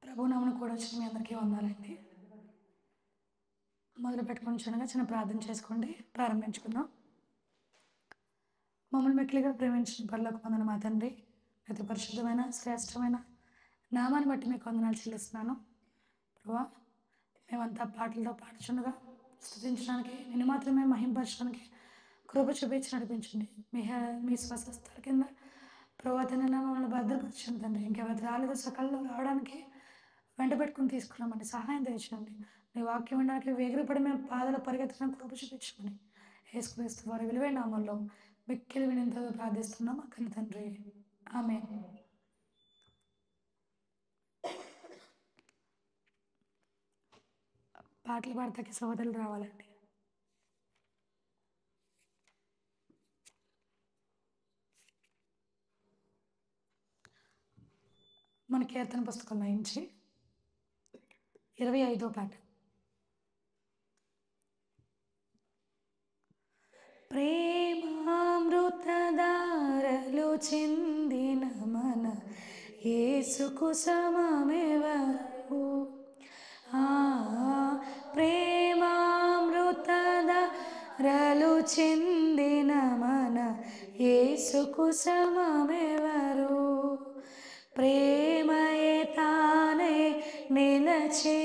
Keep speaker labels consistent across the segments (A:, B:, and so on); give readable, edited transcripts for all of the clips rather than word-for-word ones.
A: ప్రభునామమున కూడా వచ్చిన మీ అందరికీ వందనాలండి. మొదలు పెట్టుకొనిచుండగా చిన్న ప్రార్థన చేసుకోండి. ప్రారంభించుకుందాం. మమ్మల్ని మిక్కిలిగా ప్రేమించిన పరలోకమందున మా తండ్రి, అతి పరిశుద్ధమైన శ్రేష్టమైన నామాన్ని బట్టి మీకు వందనాలు చెల్లిస్తున్నాను. ప్రభువా, మేమంతా పాటలతో పాడుచుండగా స్తుతించడానికి, నిన్ను మాత్రమే మహింపరచడానికి కృప చూపించి నడిపించండి. మీ స్వస్థల కింద ప్రభువా తండ్రి మమ్మల్ని భద్రపరచండి తండ్రి. ఇంకెవరి రాలేదు సకాలంలో రావడానికి వెంట పెట్టుకుని తీసుకున్నామండి. సహాయం తెచ్చండి. నీ వాక్యం వినడానికి వేగిరపడి మేము పాదాలు పరిగెత్తడానికి కృప చూపించమని యేసుక్రీస్తు వారి విలువైన నామంలో మిక్కిలి వినంతగా ప్రార్థిస్తున్నాం అక్కని తండ్రి. ఆమేన్. పాటలు పాడతాకి సోదరులు రావాలండి. మన కీర్తన పుస్తకంలో నుంచి 25వ పాట. ప్రేమామృతధారలు చిందిన మన యేసుకు సమమెవరు? ప్రేమామృతధారలు చిందిన మన యేసుకు సమమెవరు? ప్రేమయే తానే నిలచే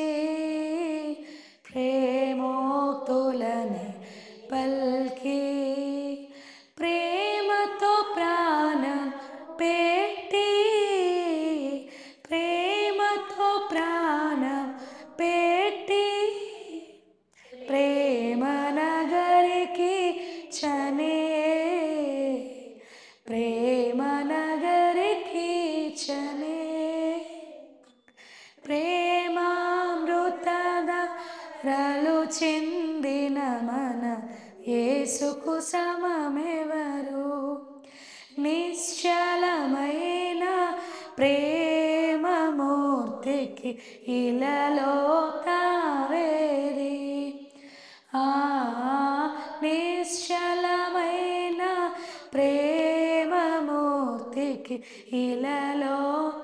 A: ప్రేమోక్తులనే పల్కి ప్రేమతో ప్రాణం పెట్టి ప్రేమతో ప్రాణం పెట్టి ప్రేమ నగరికి చనే ప్రేమ నగరికి చనే ప్రేమామృతధారలు చిందిన మన యేసుకు సమమెవరు? నిశ్చలమైన ప్రేమమూర్తికి ఇలలో తావేది? నిశ్చలమైన ప్రేమమూర్తికి ఇలలో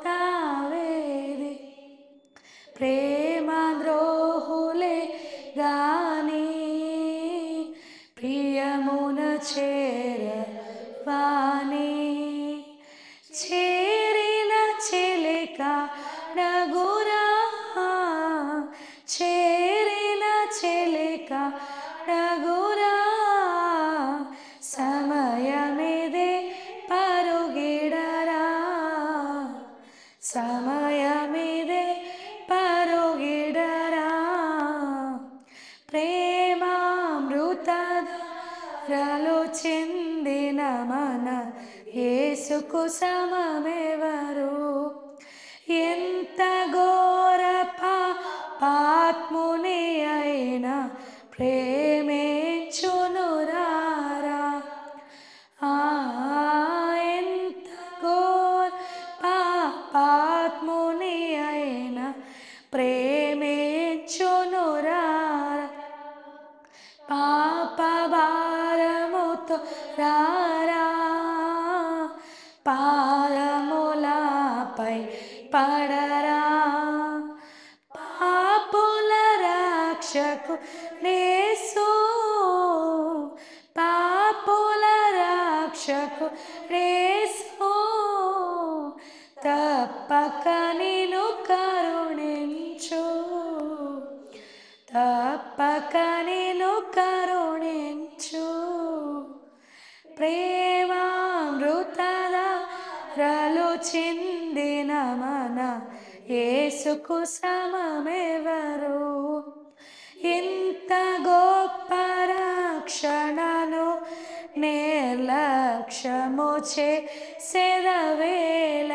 A: తావేది? ప్రేమ ద్రోహులే గాని ప్రియమున చేరవాని చేరిన చెలిక నగురా చేరిన చెలిక నగురా సమయమిదే పరుగిడరా సమయమిదే పరుగిడరా ప్రేమామృతధారలు చిందిన మన యేసుకు సమమెవరు? ఎంత ఘోర పాపాత్ముని అయినా ప్రేమించునురారా? ఎంత ఘోర పాపాత్ముని అయినా ప్రేమించునురారా? పాప భారముతో రారా పాదములపై పడరా పాపుల రక్షకుడేసు పాపుల రక్షకుడేసు తప్పక నిన్ను కరుణించు తప్పక నిన్ను కరుణించు ప్రేమామృతధారలు చిందిన మన యేసుకు సమమెవరు? ఇంత గొప్ప రక్షణను నిర్లక్ష్యము చేసేదవేళ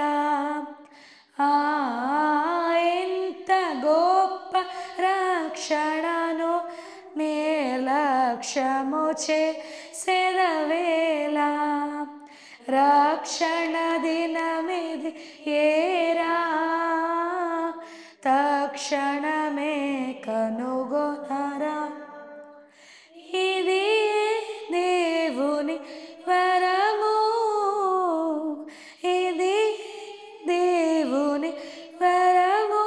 A: ఇంత గొప్ప రక్షణను నిర్లక్ష్యము చేసేదవేళ రక్షణ దినమిది ఏరా తక్షణమే కనుగొనరా ఇది దేవుని వరము ఇది దేవుని వరము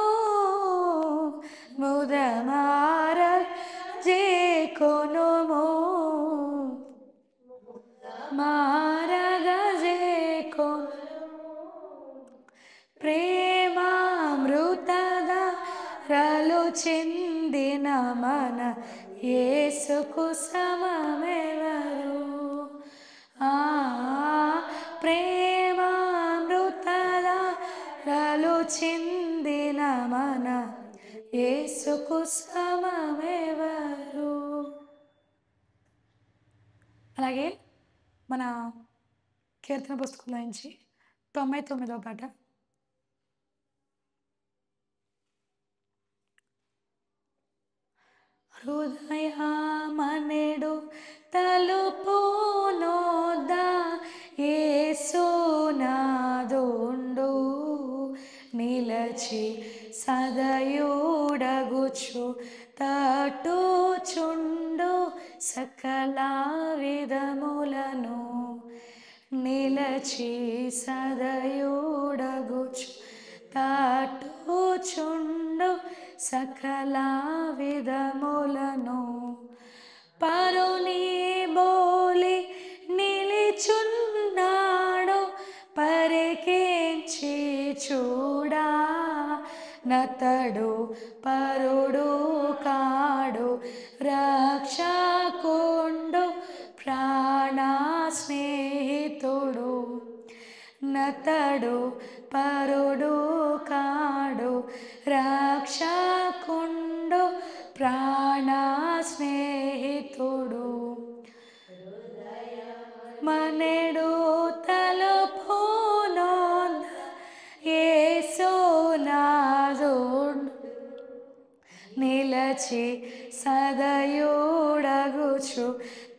A: ప్రేమామృతధారలు చిందిన మన యేసుకు సమమెవరు? ప్రేమామృతధారలు చిందిన మన యేసుకు సమమెవరు? అలాగే మన కీర్తన పుస్తకంలో నుంచి 99వ పాట. హృదయమనెడు తలుపు నొద్ద యేసునాథుండు నిలచి సదయుడగుచు తట్టుచుండు సకల విధములను. నిలచి సదయుడగుచు తట్టుచుండు సకల విధములను. పరుని బోలి నిలిచున్నాడు పరికించి చూడా నతడు పరుడు కాడు రక్షకుండు ప్రాణ స్నేహితుడు. నతడు పరుడు కాడు రక్షకుండు ప్రాణ స్నేహితుడు. మనెడు తలుపు నొద్ద యేసునాథుండు నిలచి సదయుడగుచు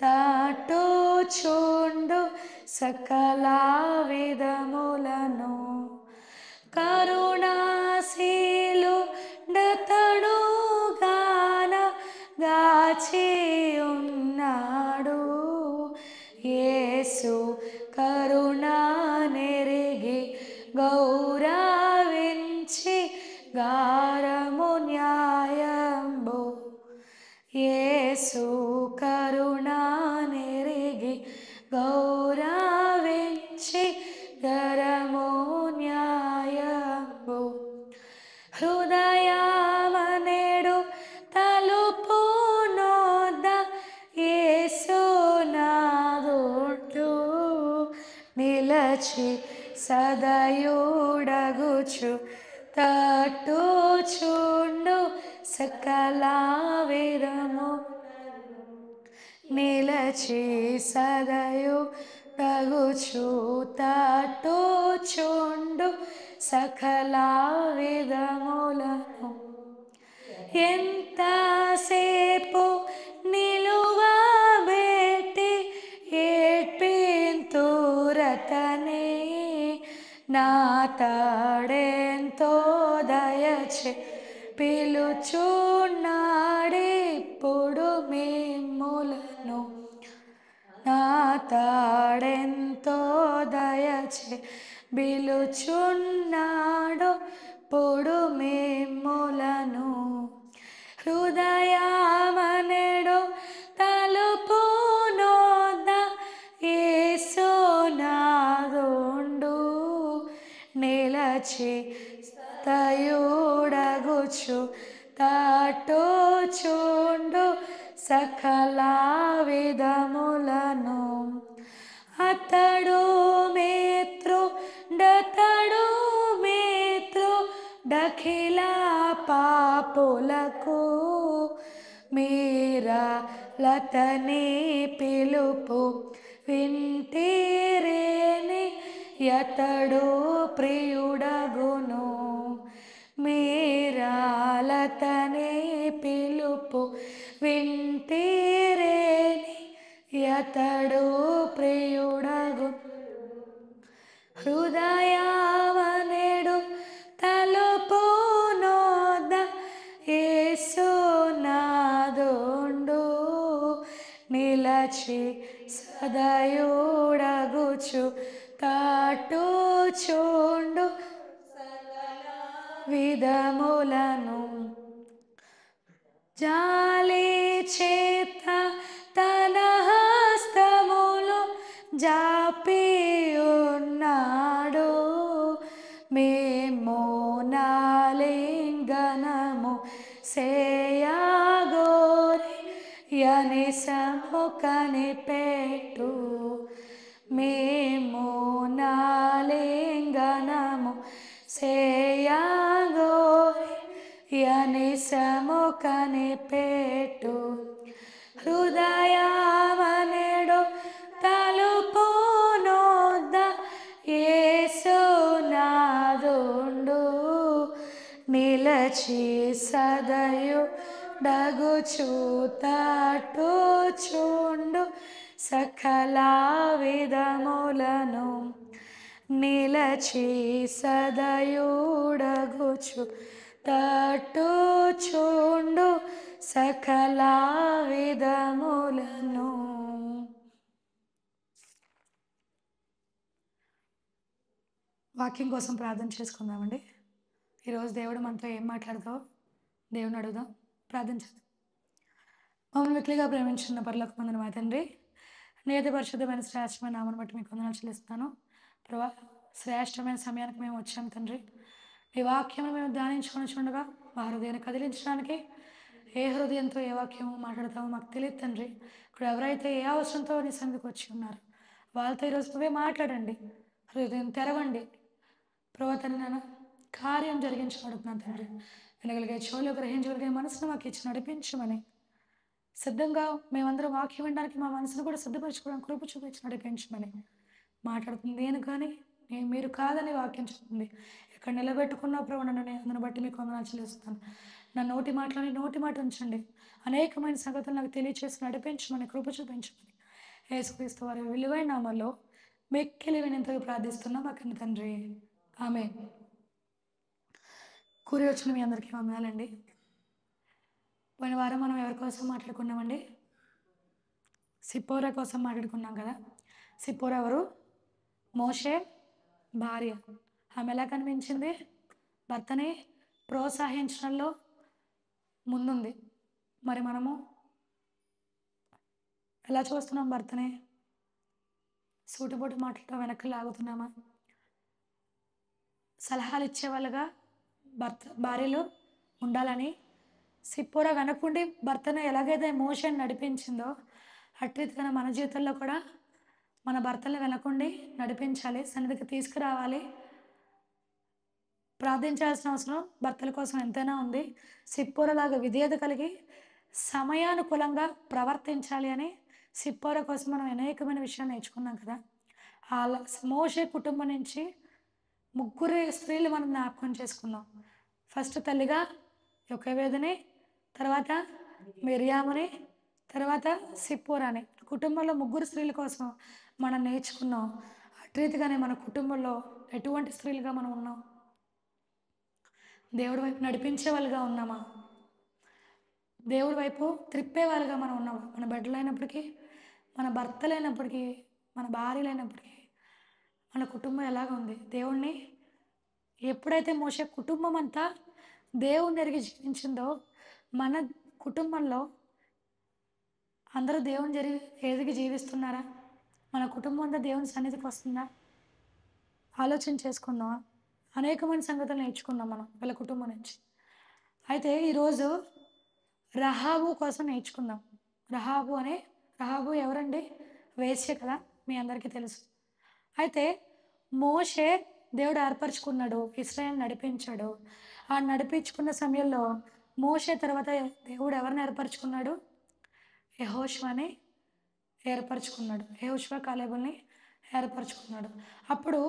A: తట్టుచుండు సకల విధములను. కరుణాశీలుడతడు గాన గాచి ఉన్నాడు. యేసు కరుణా నెరిగి గౌరవించి గారము న్యాయంబు. యేసు కరుణా నెరిగి గౌరవించి గరము న్యాయంబు. హృదయమనెడు తలుపు నొద్ద యేసునాథుండు నిలచి సదయుడగుచు తట్టుచుండు సకల విధము. నిలచి సదయుడగుచు తట్టుచుండు సకల విధములను. ఎంతసేపు నిలువబెట్టి ఏడ్పింతురతనే నా తాడెంతో దయచే పిలుచున్నాడిప్పుడు మిమ్ములను. నా తాడెంతో దయచే పిలుచున్నాడు పొడు మిమ్ములను. హృదయమనెడు తలుపు నొద్ద యేసునాథుండు నిలచి సదయుడగుచు తట్టుచుండు సకల విధములను. అతడు మిత్రుడతడు మిత్రుడఖిల పాపులకు మీరాలతని పిలుపు వింటిరేని యతడు ప్రియుడగును. మీరాలతని పిలుపు వింటిరేని యతడు ప్రియుడగును. హృదయమనెడు తలుపు నొద్ద యేసునాథుండు నిలచి సదయుడగుచు తట్టుచుండు విధములను. జాలి చేత తన హస్తములు జాపి ఉన్నాడు. మేమెల్ల సేయాగోరి యనిసము కనిపెట్టు మేము నాలింగనము సేయాగోరి యనిసము కనిపెట్టు హృదయమనెడు తలుపు నొద్ద యేసునాదుండు నిలచి సదయు డగుచు తట్టుచుండు సకల విధములను నిలచి సదయుడగుచు తట్టుచుండు సకల విధములను. వాక్యం కోసం ప్రార్థన చేసుకుందామండి. ఈరోజు దేవుడు మనతో ఏం మాట్లాడతావు దేవుని అడుగుదాం, ప్రార్థన చేద్దాం. మమ్మల్ని మిక్కిలిగా ప్రేమించిన పరలోకమందున మా తండ్రి, నేతి పరిశుద్ధమైన శ్రేష్టమైన నామను బట్టి మీకు వందనాలు చెల్లిస్తాను. ప్రభా, శ్రేష్టమైన సమయానికి మేము వచ్చాం తండ్రి. ఈ వాక్యం మేము ధ్యానించుకొని చూడగా మా హృదయాన్ని కదిలించడానికి ఏ హృదయంతో ఏ వాక్యమో మాట్లాడతామో మాకు తెలియదు తండ్రి. ఇక్కడ ఎవరైతే ఏ అవసరంతో నీ సన్నిధికి వచ్చి ఉన్నారు వాళ్ళతో ఈరోజు నువ్వే మాట్లాడండి, హృదయం తెరవండి. ప్రభా తండ్రి, నాన్న కార్యం జరిగించబడుతున్నాను తండ్రి. వినగలిగే చెవులు, గ్రహించగలిగే మనసును మాకు ఇచ్చి నడిపించమని, సిద్ధంగా మేమందరం వాక్యం వినడానికి మా మనసును కూడా సిద్ధపరచుకోవడానికి కృప చూపించి నడిపించమని మాట్లాడుతుంది నేను కానీ మీరు కాదని వాక్యం చెప్తుంది. ఇక్కడ నిలబెట్టుకున్న ప్రభు నన్ను బట్టి మీకు వందనాలు చెల్లిస్తాను. నా నోటి మాటలని నోటి మాట ఉంచండి. అనేకమైన సంగతులు నాకు తెలియచేసి నడిపించమని కృప చూపించమని యేసుక్రీస్తు వారి విలువైన నామములో మెక్కిలి వినంతగా ప్రార్థిస్తున్నాం అక్కడి తండ్రి, ఆమేన్. కూరి వచ్చిన మీ అందరికీ వందనాలండి. పోయిన వారం మనం ఎవరి కోసం మాట్లాడుకున్నామండి? సిప్పోరా కోసం మాట్లాడుకున్నాం కదా. సిప్పోరా ఎవరు? మోషే భార్య. ఆమె ఎలా కనిపించింది? భర్తని ప్రోత్సహించడంలో ముందుంది. మరి మనము ఎలా చూస్తున్నాం భర్తని? సూటిపోటు మాటలతో వెనక్కి లాగుతున్నామా? సలహాలు ఇచ్చేవాళ్ళుగా భార్యలు ఉండాలని సిప్పోరా వెనకుండి భర్తను ఎలాగైతే మోషన్ నడిపించిందో అట్రీతిగా మన జీవితంలో కూడా మన భర్తలను వెనకుండి నడిపించాలి, సన్నిధికి తీసుకురావాలి. ప్రార్థించాల్సిన అవసరం భర్తల కోసం ఎంతైనా ఉంది. సిప్పోరాలాగా విధేయత కలిగి సమయానుకూలంగా ప్రవర్తించాలి అని సిప్పోరా కోసం మనం అనేకమైన విషయాలు నేర్చుకున్నాం కదా. ఆ మోషే కుటుంబం నుంచి 3 స్త్రీలు మనం జ్ఞాపకం చేసుకుందాం. ఫస్ట్ తల్లిగా యొకెబెదుని, తర్వాత మిర్యాముని, తర్వాత సిప్పోరాని. కుటుంబంలో 3 స్త్రీల కోసం మనం నేర్చుకున్నాం. అట్రీతిగానే మన కుటుంబంలో ఎటువంటి స్త్రీలుగా మనం ఉన్నాం? దేవుడి వైపు నడిపించే వాళ్ళుగా ఉన్నామా? దేవుడి వైపు త్రిప్పే వాళ్ళుగా మనం ఉన్నామా? మన బిడ్డలైనప్పటికీ, మన భర్తలైనప్పటికీ, మన భార్యలైనప్పటికీ మన కుటుంబం ఎలాగ ఉంది? దేవుణ్ణి ఎప్పుడైతే మోషే కుటుంబం అంతా దేవుణ్ణి ఎరిగి జీవించిందో మన కుటుంబంలో అందరూ దేవుని ఎదిగి జీవిస్తున్నారా? మన కుటుంబం అంతా దేవుని సన్నిధికి వస్తుందా? ఆలోచన చేసుకుందాం. అనేకమైన సంగతులు నేర్చుకున్నాం మనం వీళ్ళ కుటుంబం నుంచి. అయితే ఈరోజు రహాబు కోసం నేర్చుకుందాం. రహాబు ఎవరండి? వేశ్య కదా, మీ అందరికీ తెలుసు. అయితే మోషే దేవుడు ఏర్పరచుకున్నాడు, ఇశ్రాయేలు నడిపించాడు. ఆ నడిపించుకున్న సమయంలో మోషే తర్వాత దేవుడు ఎవరిని ఏర్పరచుకున్నాడు? యెహోషువని ఏర్పరచుకున్నాడు. యెహోషువ కాలేబుల్ని ఏర్పరచుకున్నాడు. అప్పుడు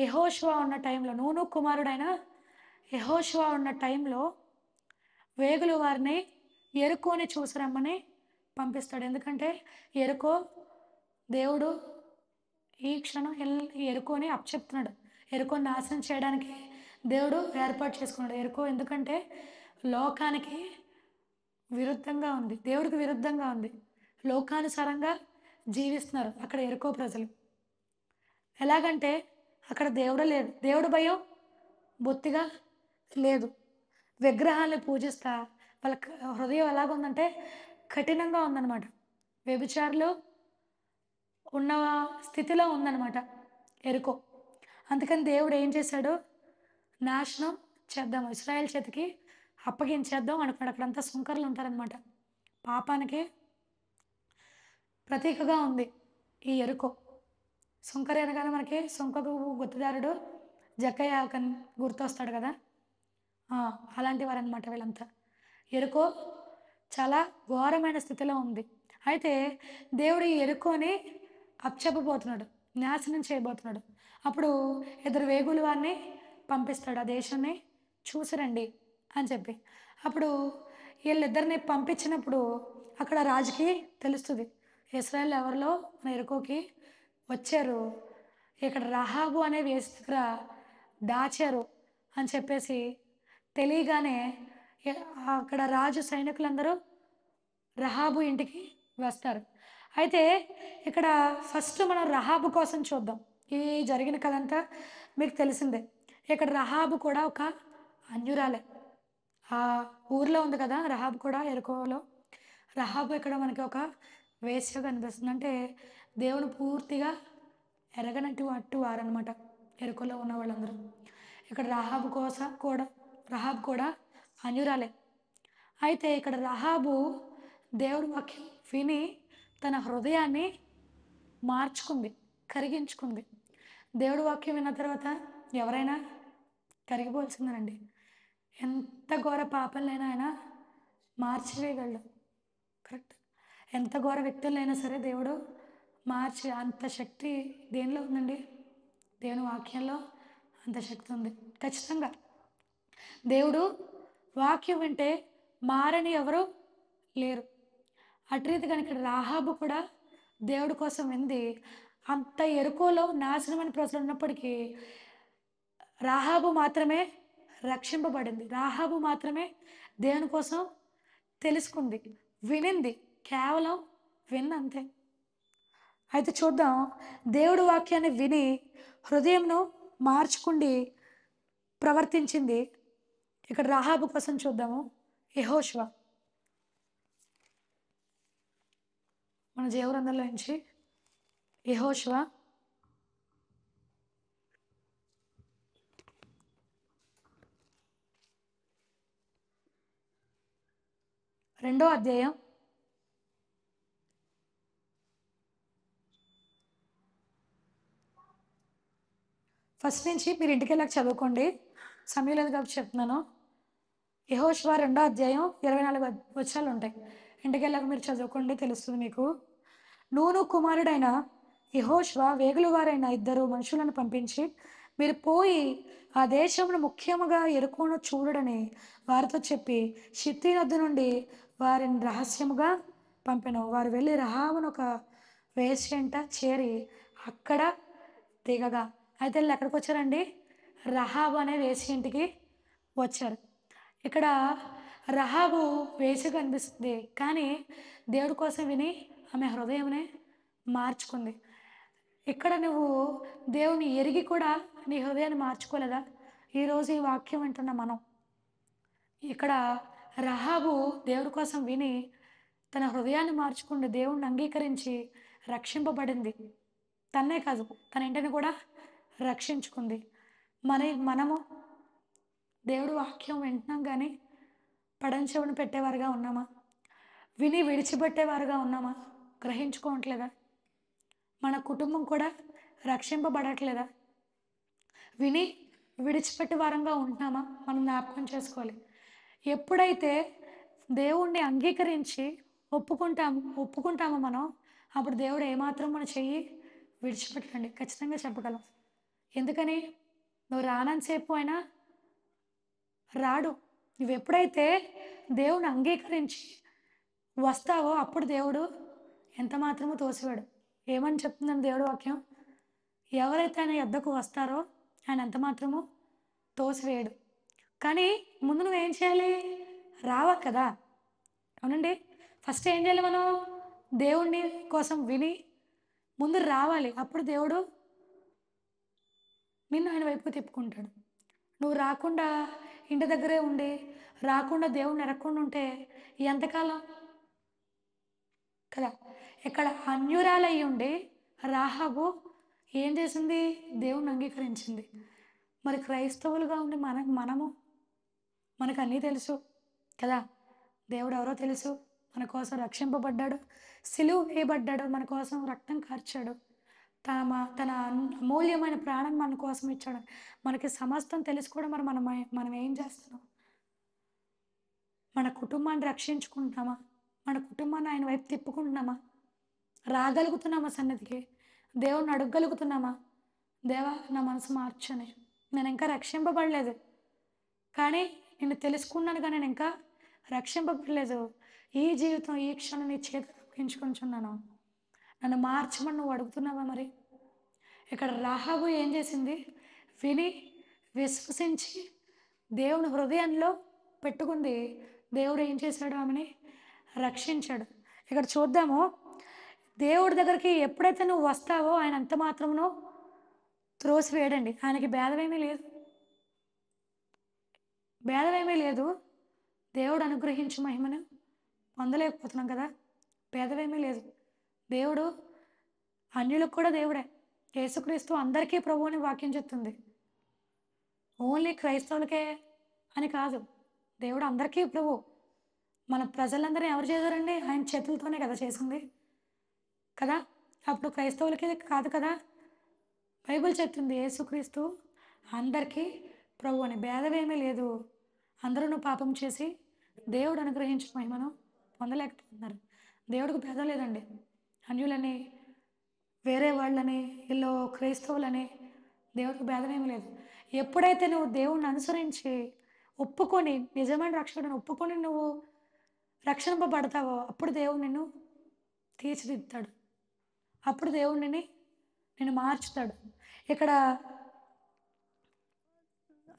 A: యెహోషువ ఉన్న టైంలో, నూను కుమారుడైన యెహోషువ ఉన్న టైంలో వేగులు వారిని ఎరుకోని చూసిరమ్మని పంపిస్తాడు. ఎందుకంటే ఎరుకో దేవుడు ఈ క్షణం ఎరుకోని అప్పచెప్తున్నాడు. ఎరుకోని నాశనం చేయడానికి దేవుడు ఏర్పాటు చేసుకున్నాడు. ఎరుకో ఎందుకంటే లోకానికి విరుద్ధంగా ఉంది, దేవుడికి విరుద్ధంగా ఉంది, లోకానుసారంగా జీవిస్తున్నారు అక్కడ ఎరుకో ప్రజలు. ఎలాగంటే అక్కడ దేవుడు లేడు, దేవుడు భయం బొత్తిగా లేదు. విగ్రహాలను పూజిస్తా వాళ్ళ హృదయం ఎలాగుందంటే కఠినంగా ఉందన్నమాట. వ్యభిచారులు ఉన్న స్థితిలో ఉందన్నమాట ఎరుకో. అందుకని దేవుడు ఏం చేశాడు? నాశనం చేద్దాము, ఇశ్రాయేల్ చేతికి అప్పగించేద్దాం అనుకున్నాడు. అక్కడంతా సుంకర్లు ఉంటారనమాట. పాపానికి ప్రతీకగా ఉంది ఈ ఎరుకో. సుంకరి అనగానే మనకి సుంకకు గుర్తుదారుడు జక్కయ్య గుర్తొస్తాడు కదా. అలాంటి వారనమాట వీళ్ళంతా. ఎరుకో చాలా ఘోరమైన స్థితిలో ఉంది. అయితే దేవుడు ఈ ఎరుకోని అప్పచెప్పబోతున్నాడు, నాశనం చేయబోతున్నాడు. అప్పుడు ఇద్దరు వేగులు వారిని పంపిస్తాడు, ఆ దేశాన్ని చూసిరండి అని చెప్పి. అప్పుడు వీళ్ళిద్దరిని పంపించినప్పుడు అక్కడ రాజుకి తెలుస్తుంది, ఇశ్రాయేల్ ఎవరిలో మన ఎరుకోకి వచ్చారు, ఇక్కడ రహాబు అనే వేసి దగ్గర దాచారు అని చెప్పేసి తెలియగానే అక్కడ రాజు సైనికులందరూ రహాబు ఇంటికి వస్తారు. అయితే ఇక్కడ ఫస్ట్ మనం రహాబు కోసం చూద్దాం. ఈ జరిగిన కథ అంతా మీకు తెలిసిందే. ఇక్కడ రహాబు కూడా ఒక అన్యురాలే. ఆ ఊర్లో ఉంది కదా రహాబు కూడా, ఎరుకోలో. రహాబు ఇక్కడ మనకి ఒక వేశ్యగా కనిపిస్తుంది. అంటే దేవుని పూర్తిగా ఎరగనట్టు వారనమాట ఎరుకోలో ఉన్న వాళ్ళందరూ. ఇక్కడ రహాబు కూడా అన్యురాలే. అయితే ఇక్కడ రహాబు దేవుడి వాక్యం విని తన హృదయాన్ని మార్చుకుంది, కరిగించుకుంది. దేవుడి వాక్యం విన్న తర్వాత ఎవరైనా కరిగిపోవాల్సిందేనండి. ఎంత ఘోర పాపంలైనా ఆయన మార్చివేయగలడు. కరెక్ట్. ఎంత ఘోర వ్యక్తులైనా సరే దేవుడు మార్చి అంత శక్తి దేనిలో ఉందండి? దేవుని వాక్యంలో అంత శక్తి ఉంది. ఖచ్చితంగా దేవుడు వాక్యం వింటే మారని ఎవరు లేరు. అటు రీతి కనుక రాహాబు కూడా దేవుడి కోసం వింది. అంత ఎరుకోలో నాశనమైన ప్రజలు ఉన్నప్పటికీ రాహాబు మాత్రమే రక్షింపబడింది. రాహాబు మాత్రమే దేవుని కోసం తెలుసుకుంది, వినింది, కేవలం విన్నంతే. అయితే చూద్దాం, దేవుడి వాక్యాన్ని విని హృదయంను మార్చుకుండి ప్రవర్తించింది. ఇక్కడ రాహాబు కోసం చూద్దాము. యెహోషువ మన జీవగ్రంథంలో నుంచి యెహోషువ 2వ అధ్యాయం 1 నుంచి మీరు ఇంటికి వెళ్ళాక చదువుకోండి, సమయం లేదు కాబట్టి చెప్తున్నాను. యెహోషువ 2వ అధ్యాయం 24 వచనాలు ఉంటాయి. ఇంటికి వెళ్ళాక మీరు చదువుకోండి, తెలుస్తుంది మీకు. నూను కుమారుడైన యెహోషువ వేగుల వారైన 2 మనుషులను పంపించి, మీరు పోయి ఆ దేశమును ముఖ్యముగా ఎరుకోను చూడడని వారితో చెప్పి షిత్తీ నది నుండి వారిని రహస్యముగా పంపెను. వారు వెళ్ళి రహాబును ఒక వేశ్యంట చేరి అక్కడ దిగగా. అయితే వీళ్ళు ఎక్కడికి వచ్చారండి? రహాబు అనే వేశ్యంటికి వచ్చారు. ఇక్కడ రహాబు వేసి కనిపిస్తుంది, కానీ దేవుడి కోసం విని ఆమె హృదయంనే మార్చుకుంది. ఇక్కడ నువ్వు దేవుని ఎరిగి కూడా నీ హృదయాన్ని మార్చుకోలేదా? ఈరోజు ఈ వాక్యం వింటున్న మనం, ఇక్కడ రహాబు దేవుడి కోసం విని తన హృదయాన్ని మార్చుకుంది, దేవుణ్ణి అంగీకరించి రక్షింపబడింది. తన్నే కాదు, తన ఇంటిని కూడా రక్షించుకుంది. మనము దేవుడు వాక్యం వింటున్నాం కానీ పడంచెవును పెట్టేవారుగా ఉన్నామా? విని విడిచిపెట్టేవారుగా ఉన్నామా? గ్రహించుకోవట్లేదా? మన కుటుంబం కూడా రక్షింపబడట్లేదా? విని విడిచిపెట్టే వారంగా ఉంటున్నామా? మనం జ్ఞాపకం చేసుకోవాలి. ఎప్పుడైతే దేవుణ్ణి అంగీకరించి ఒప్పుకుంటామో మనం, అప్పుడు దేవుడు ఏమాత్రం మన చెయ్యి విడిచిపెట్టండి, ఖచ్చితంగా చెప్పగలం. ఎందుకని? నువ్వు రానంతసేపు అయినా రాడు. నువ్వు ఎప్పుడైతే దేవుని అంగీకరించి వస్తావో అప్పుడు దేవుడు ఎంత మాత్రమూ తోసివాడు. ఏమని చెప్తుందని దేవుడు వాక్యం? ఎవరైతే ఆయన యొద్దకు వస్తారో ఆయన ఎంత మాత్రమూ తోసివేయడు. కానీ ముందు నువ్వేం చేయాలి? రావాలి కదా. అవునండి. ఫస్ట్ ఏం చేయాలి? మనం దేవుణ్ణి కోసం విని ముందు రావాలి. అప్పుడు దేవుడు నిన్ను ఆయన వైపు తిప్పుకుంటాడు. నువ్వు రాకుండా ఇంటి దగ్గరే ఉండి రాకుండా దేవుణ్ణి ఎరగకుండా ఉంటే ఎంతకాలం కదా. ఇక్కడ అన్యురాలై ఉండి రాహాబు ఏం చేసింది? దేవుణ్ణి అంగీకరించింది. మరి క్రైస్తవులుగా ఉండి మనకు అన్నీ తెలుసు, కదా. దేవుడు ఎవరో తెలుసు, మన కోసం రక్షింపబడ్డాడు, సిలువ వేయబడ్డాడు, మన కోసం రక్తం కార్చాడు, తన అమూల్యమైన ప్రాణం మన కోసం ఇచ్చాడు. మనకి సమస్తం తెలిసి కూడా మనం ఏం చేస్తున్నాం? మన కుటుంబాన్ని రక్షించుకుంటున్నామా? మన కుటుంబాన్ని ఆయన వైపు తిప్పుకుంటున్నామా? రాగలుగుతున్నామా సన్నిధికి? దేవుణ్ణి అడగగలుగుతున్నామా? దేవా, నా మనసు మార్చని, నేను ఇంకా రక్షింపబడలేదు, కానీ నిన్ను తెలుసుకున్నాను, కానీ నేను ఇంకా రక్షింపబడలేదు. ఈ జీవితం, ఈ క్షణం నీ చేతిలో అప్పగించుకుంటున్నాను, నన్ను మార్చమని నువ్వు అడుగుతున్నావా? మరి ఇక్కడ రాహాబు ఏం చేసింది? విని విశ్వసించి దేవుని హృదయంలో పెట్టుకుంది. దేవుడు ఏం చేశాడు? ఆమెని రక్షించాడు. ఇక్కడ చూద్దాము, దేవుడి దగ్గరికి ఎప్పుడైతే నువ్వు వస్తావో ఆయన అంత మాత్రమును త్రోసివేయడండి. ఆయనకి భేదమేమీ లేదు, భేదమేమీ లేదు. దేవుడు అనుగ్రహించు మహిమను పొందలేకపోతున్నాం కదా, భేదమేమీ లేదు. దేవుడు అన్యులకు కూడా దేవుడే. యేసుక్రీస్తు అందరికీ ప్రభువు అని వాక్యం చెప్తుంది. ఓన్లీ క్రైస్తవులకే అని కాదు, దేవుడు అందరికీ ప్రభు. మన ప్రజలందరినీ ఎవరు చేశారండి? ఆయన చేతులతోనే కదా చేసింది కదా. అప్పుడు క్రైస్తవులకి కాదు కదా. బైబిల్ చెప్తుంది యేసుక్రీస్తు అందరికీ ప్రభు అని, భేదమేమీ లేదు. అందరూ పాపం చేసి దేవుడు అనుగ్రహించిన మహిమను పొందలేకపోతున్నారు. దేవుడికి భేదం లేదండి. అన్యులని, వేరే వాళ్ళని, వీళ్ళు క్రైస్తవులని, దేవుడికి భేదమేమీ లేదు. ఎప్పుడైతే నువ్వు దేవుణ్ణి అనుసరించి ఒప్పుకొని, నిజమైన రక్షకుడిని ఒప్పుకొని నువ్వు రక్షింపబడతావో అప్పుడు దేవుడు నిన్ను తీర్చిదిద్దుతాడు, అప్పుడు దేవుడు నిన్ను మార్చుతాడు. ఇక్కడ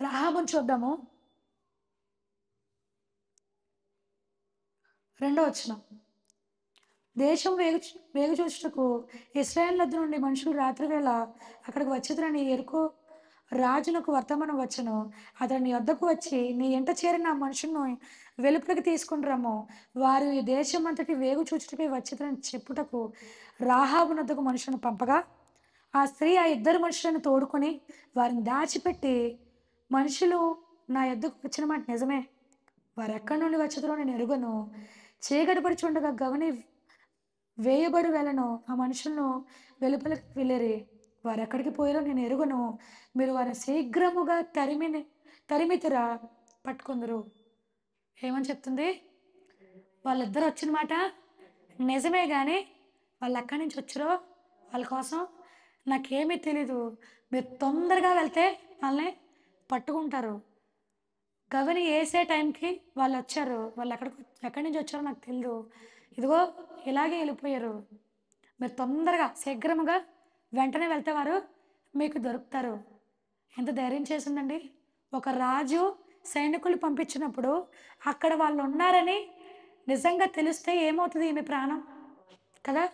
A: రాహాబుని చూద్దాము, 2వ వచనం. దేశం వేగు చూచుటకు ఇశ్రాయేలు వద్ద నుండి మనుషులు రాత్రివేళ అక్కడికి వచ్చిద్రని ఎరుకో రాజునకు వర్తమానం వచ్చను. అతడు నీ వద్దకు వచ్చి, నీ ఎంట చేరిన మనుషులను వెలుపలికి తీసుకుని రమ్ము, వారు ఈ దేశం అంతటి వేగు చూచుటకి వచ్చిద్రని చెప్పుటకు రాహాబు వద్దకు మనుషులను పంపగా, ఆ స్త్రీ ఆ 2 మనుషులను తోడుకొని వారిని దాచిపెట్టి, మనుషులు నా యొద్దకు వచ్చిన మాట నిజమే, వారు ఎక్కడి నుండి వచ్చిద్రో నేను ఎరుగను, చీకటి పడుచుండగా గవని వేయబడి వెళ్ళను, ఆ మనుషులను వెలుపలికి వెళ్ళిరి, వారు ఎక్కడికి పోయారో నేను ఎరుగను, మీరు వారిని శీఘ్రముగా తరిమితిరా పట్టుకుందరు. ఏమని చెప్తుంది? వాళ్ళిద్దరు వచ్చిన మాట నిజమే, కానీ వాళ్ళు ఎక్కడి నుంచి వచ్చారో వాళ్ళ కోసం నాకేమీ తెలీదు, మీరు తొందరగా వెళ్తే వాళ్ళని పట్టుకుంటారు. గవని వేసే టైంకి వాళ్ళు వచ్చారు, వాళ్ళు ఎక్కడి నుంచి వచ్చారో నాకు తెలియదు, ఇదిగో ఇలాగే వెళ్ళిపోయారు, మీరు తొందరగా శీఘ్రముగా వెంటనే వెళ్తే వారు మీకు దొరుకుతారు. ఎంత ధైర్యం చేసిందండి! ఒక రాజు సైనికులు పంపించినప్పుడు అక్కడ వాళ్ళు ఉన్నారని నిజంగా తెలిస్తే ఏమవుతుంది? ఈమె ప్రాణం కదా.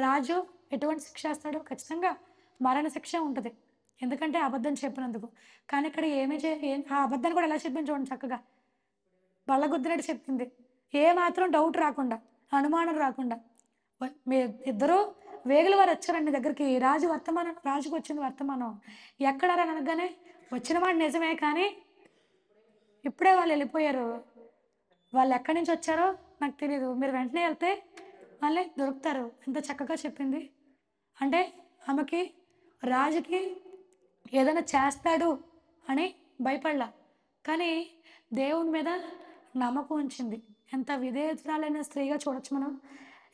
A: రాజు ఎటువంటి శిక్ష వేస్తాడు? ఖచ్చితంగా మరణ శిక్ష ఉంటుంది, ఎందుకంటే అబద్ధం చెప్పినందుకు. కానీ ఇక్కడ ఆ అబద్ధాన్ని కూడా ఎలా చెప్పింది చూడండి, చక్కగా బల్లగుద్దినట్టు చెప్పింది. ఏమాత్రం డౌట్ రాకుండా, అనుమానం రాకుండా. మీ ఇద్దరు వేగుల వారు వచ్చారండి దగ్గరికి, రాజుకు వచ్చింది వర్తమానం. ఎక్కడారా అనగానే, వచ్చిన వాడు నిజమే, కానీ ఇప్పుడే వాళ్ళు వెళ్ళిపోయారు, వాళ్ళు ఎక్కడి నుంచి వచ్చారో నాకు తెలియదు, మీరు వెంటనే వెళ్తే వాళ్ళే దొరుకుతారు. ఎంత చక్కగా చెప్పింది అంటే, ఆమెకి రాజుకి ఏదైనా చేస్తాడు అని భయపడలా, కానీ దేవుని మీద నమ్మకం ఉంచింది. ఎంత విధేయతురాలైన స్త్రీగా చూడొచ్చు మనం,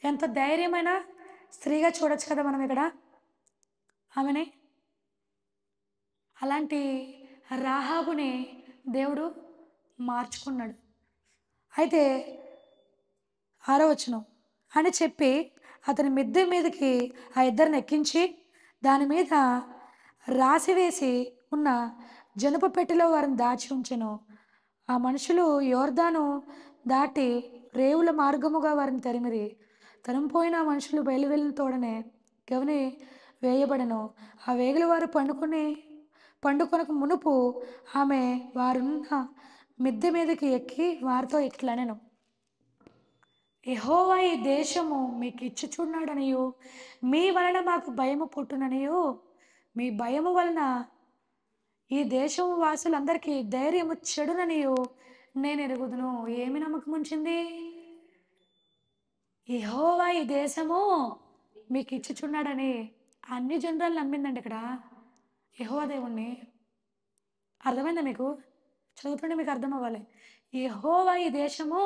A: ఎంత ధైర్యమైన స్త్రీగా చూడొచ్చు కదా మనం ఇక్కడ ఆమెని. అలాంటి రాహాబుని దేవుడు మార్చుకున్నాడు. అయితే 6వ వచనం, అని చెప్పి అతని మిద్దె మీదకి ఆ ఇద్దరిని ఎక్కించి దాని మీద రాసివేసి ఉన్న జనుప పెట్టెలో వారిని దాచి ఉంచెను. ఆ మనుషులు యోర్దాను దాటి రేవుల మార్గముగా వారిని తరిమిరి. తరిమిపోయిన ఆ మనుషులు బయలువెళ్ళిన తోడనే గవని వేయబడెను. ఆ వేగుల వారు పండుకొనకు మునుపు ఆమె వారున్న మిద్దె మీదకి ఎక్కి వారితో ఇట్లనెను, యెహోవా ఈ దేశము మీకు ఇచ్చుచున్నాడనియు, మీ వలన మాకు భయము పుట్టుననియు, మీ భయము వలన ఈ దేశము వాసులందరికీ ధైర్యము చెడుననియు నేను ఎరుగుదును. ఏమి నమ్మకం ఉంచింది? యెహోవా ఈ దేశము మీకు ఇచ్చుచున్నాడని అన్ని జనరాలు నమ్మిందండి ఇక్కడ యెహోవా దేవుణ్ణి. అర్థమైందా మీకు? చదువుతుంటే మీకు అర్థం అవ్వాలి. యెహోవా ఈ దేశము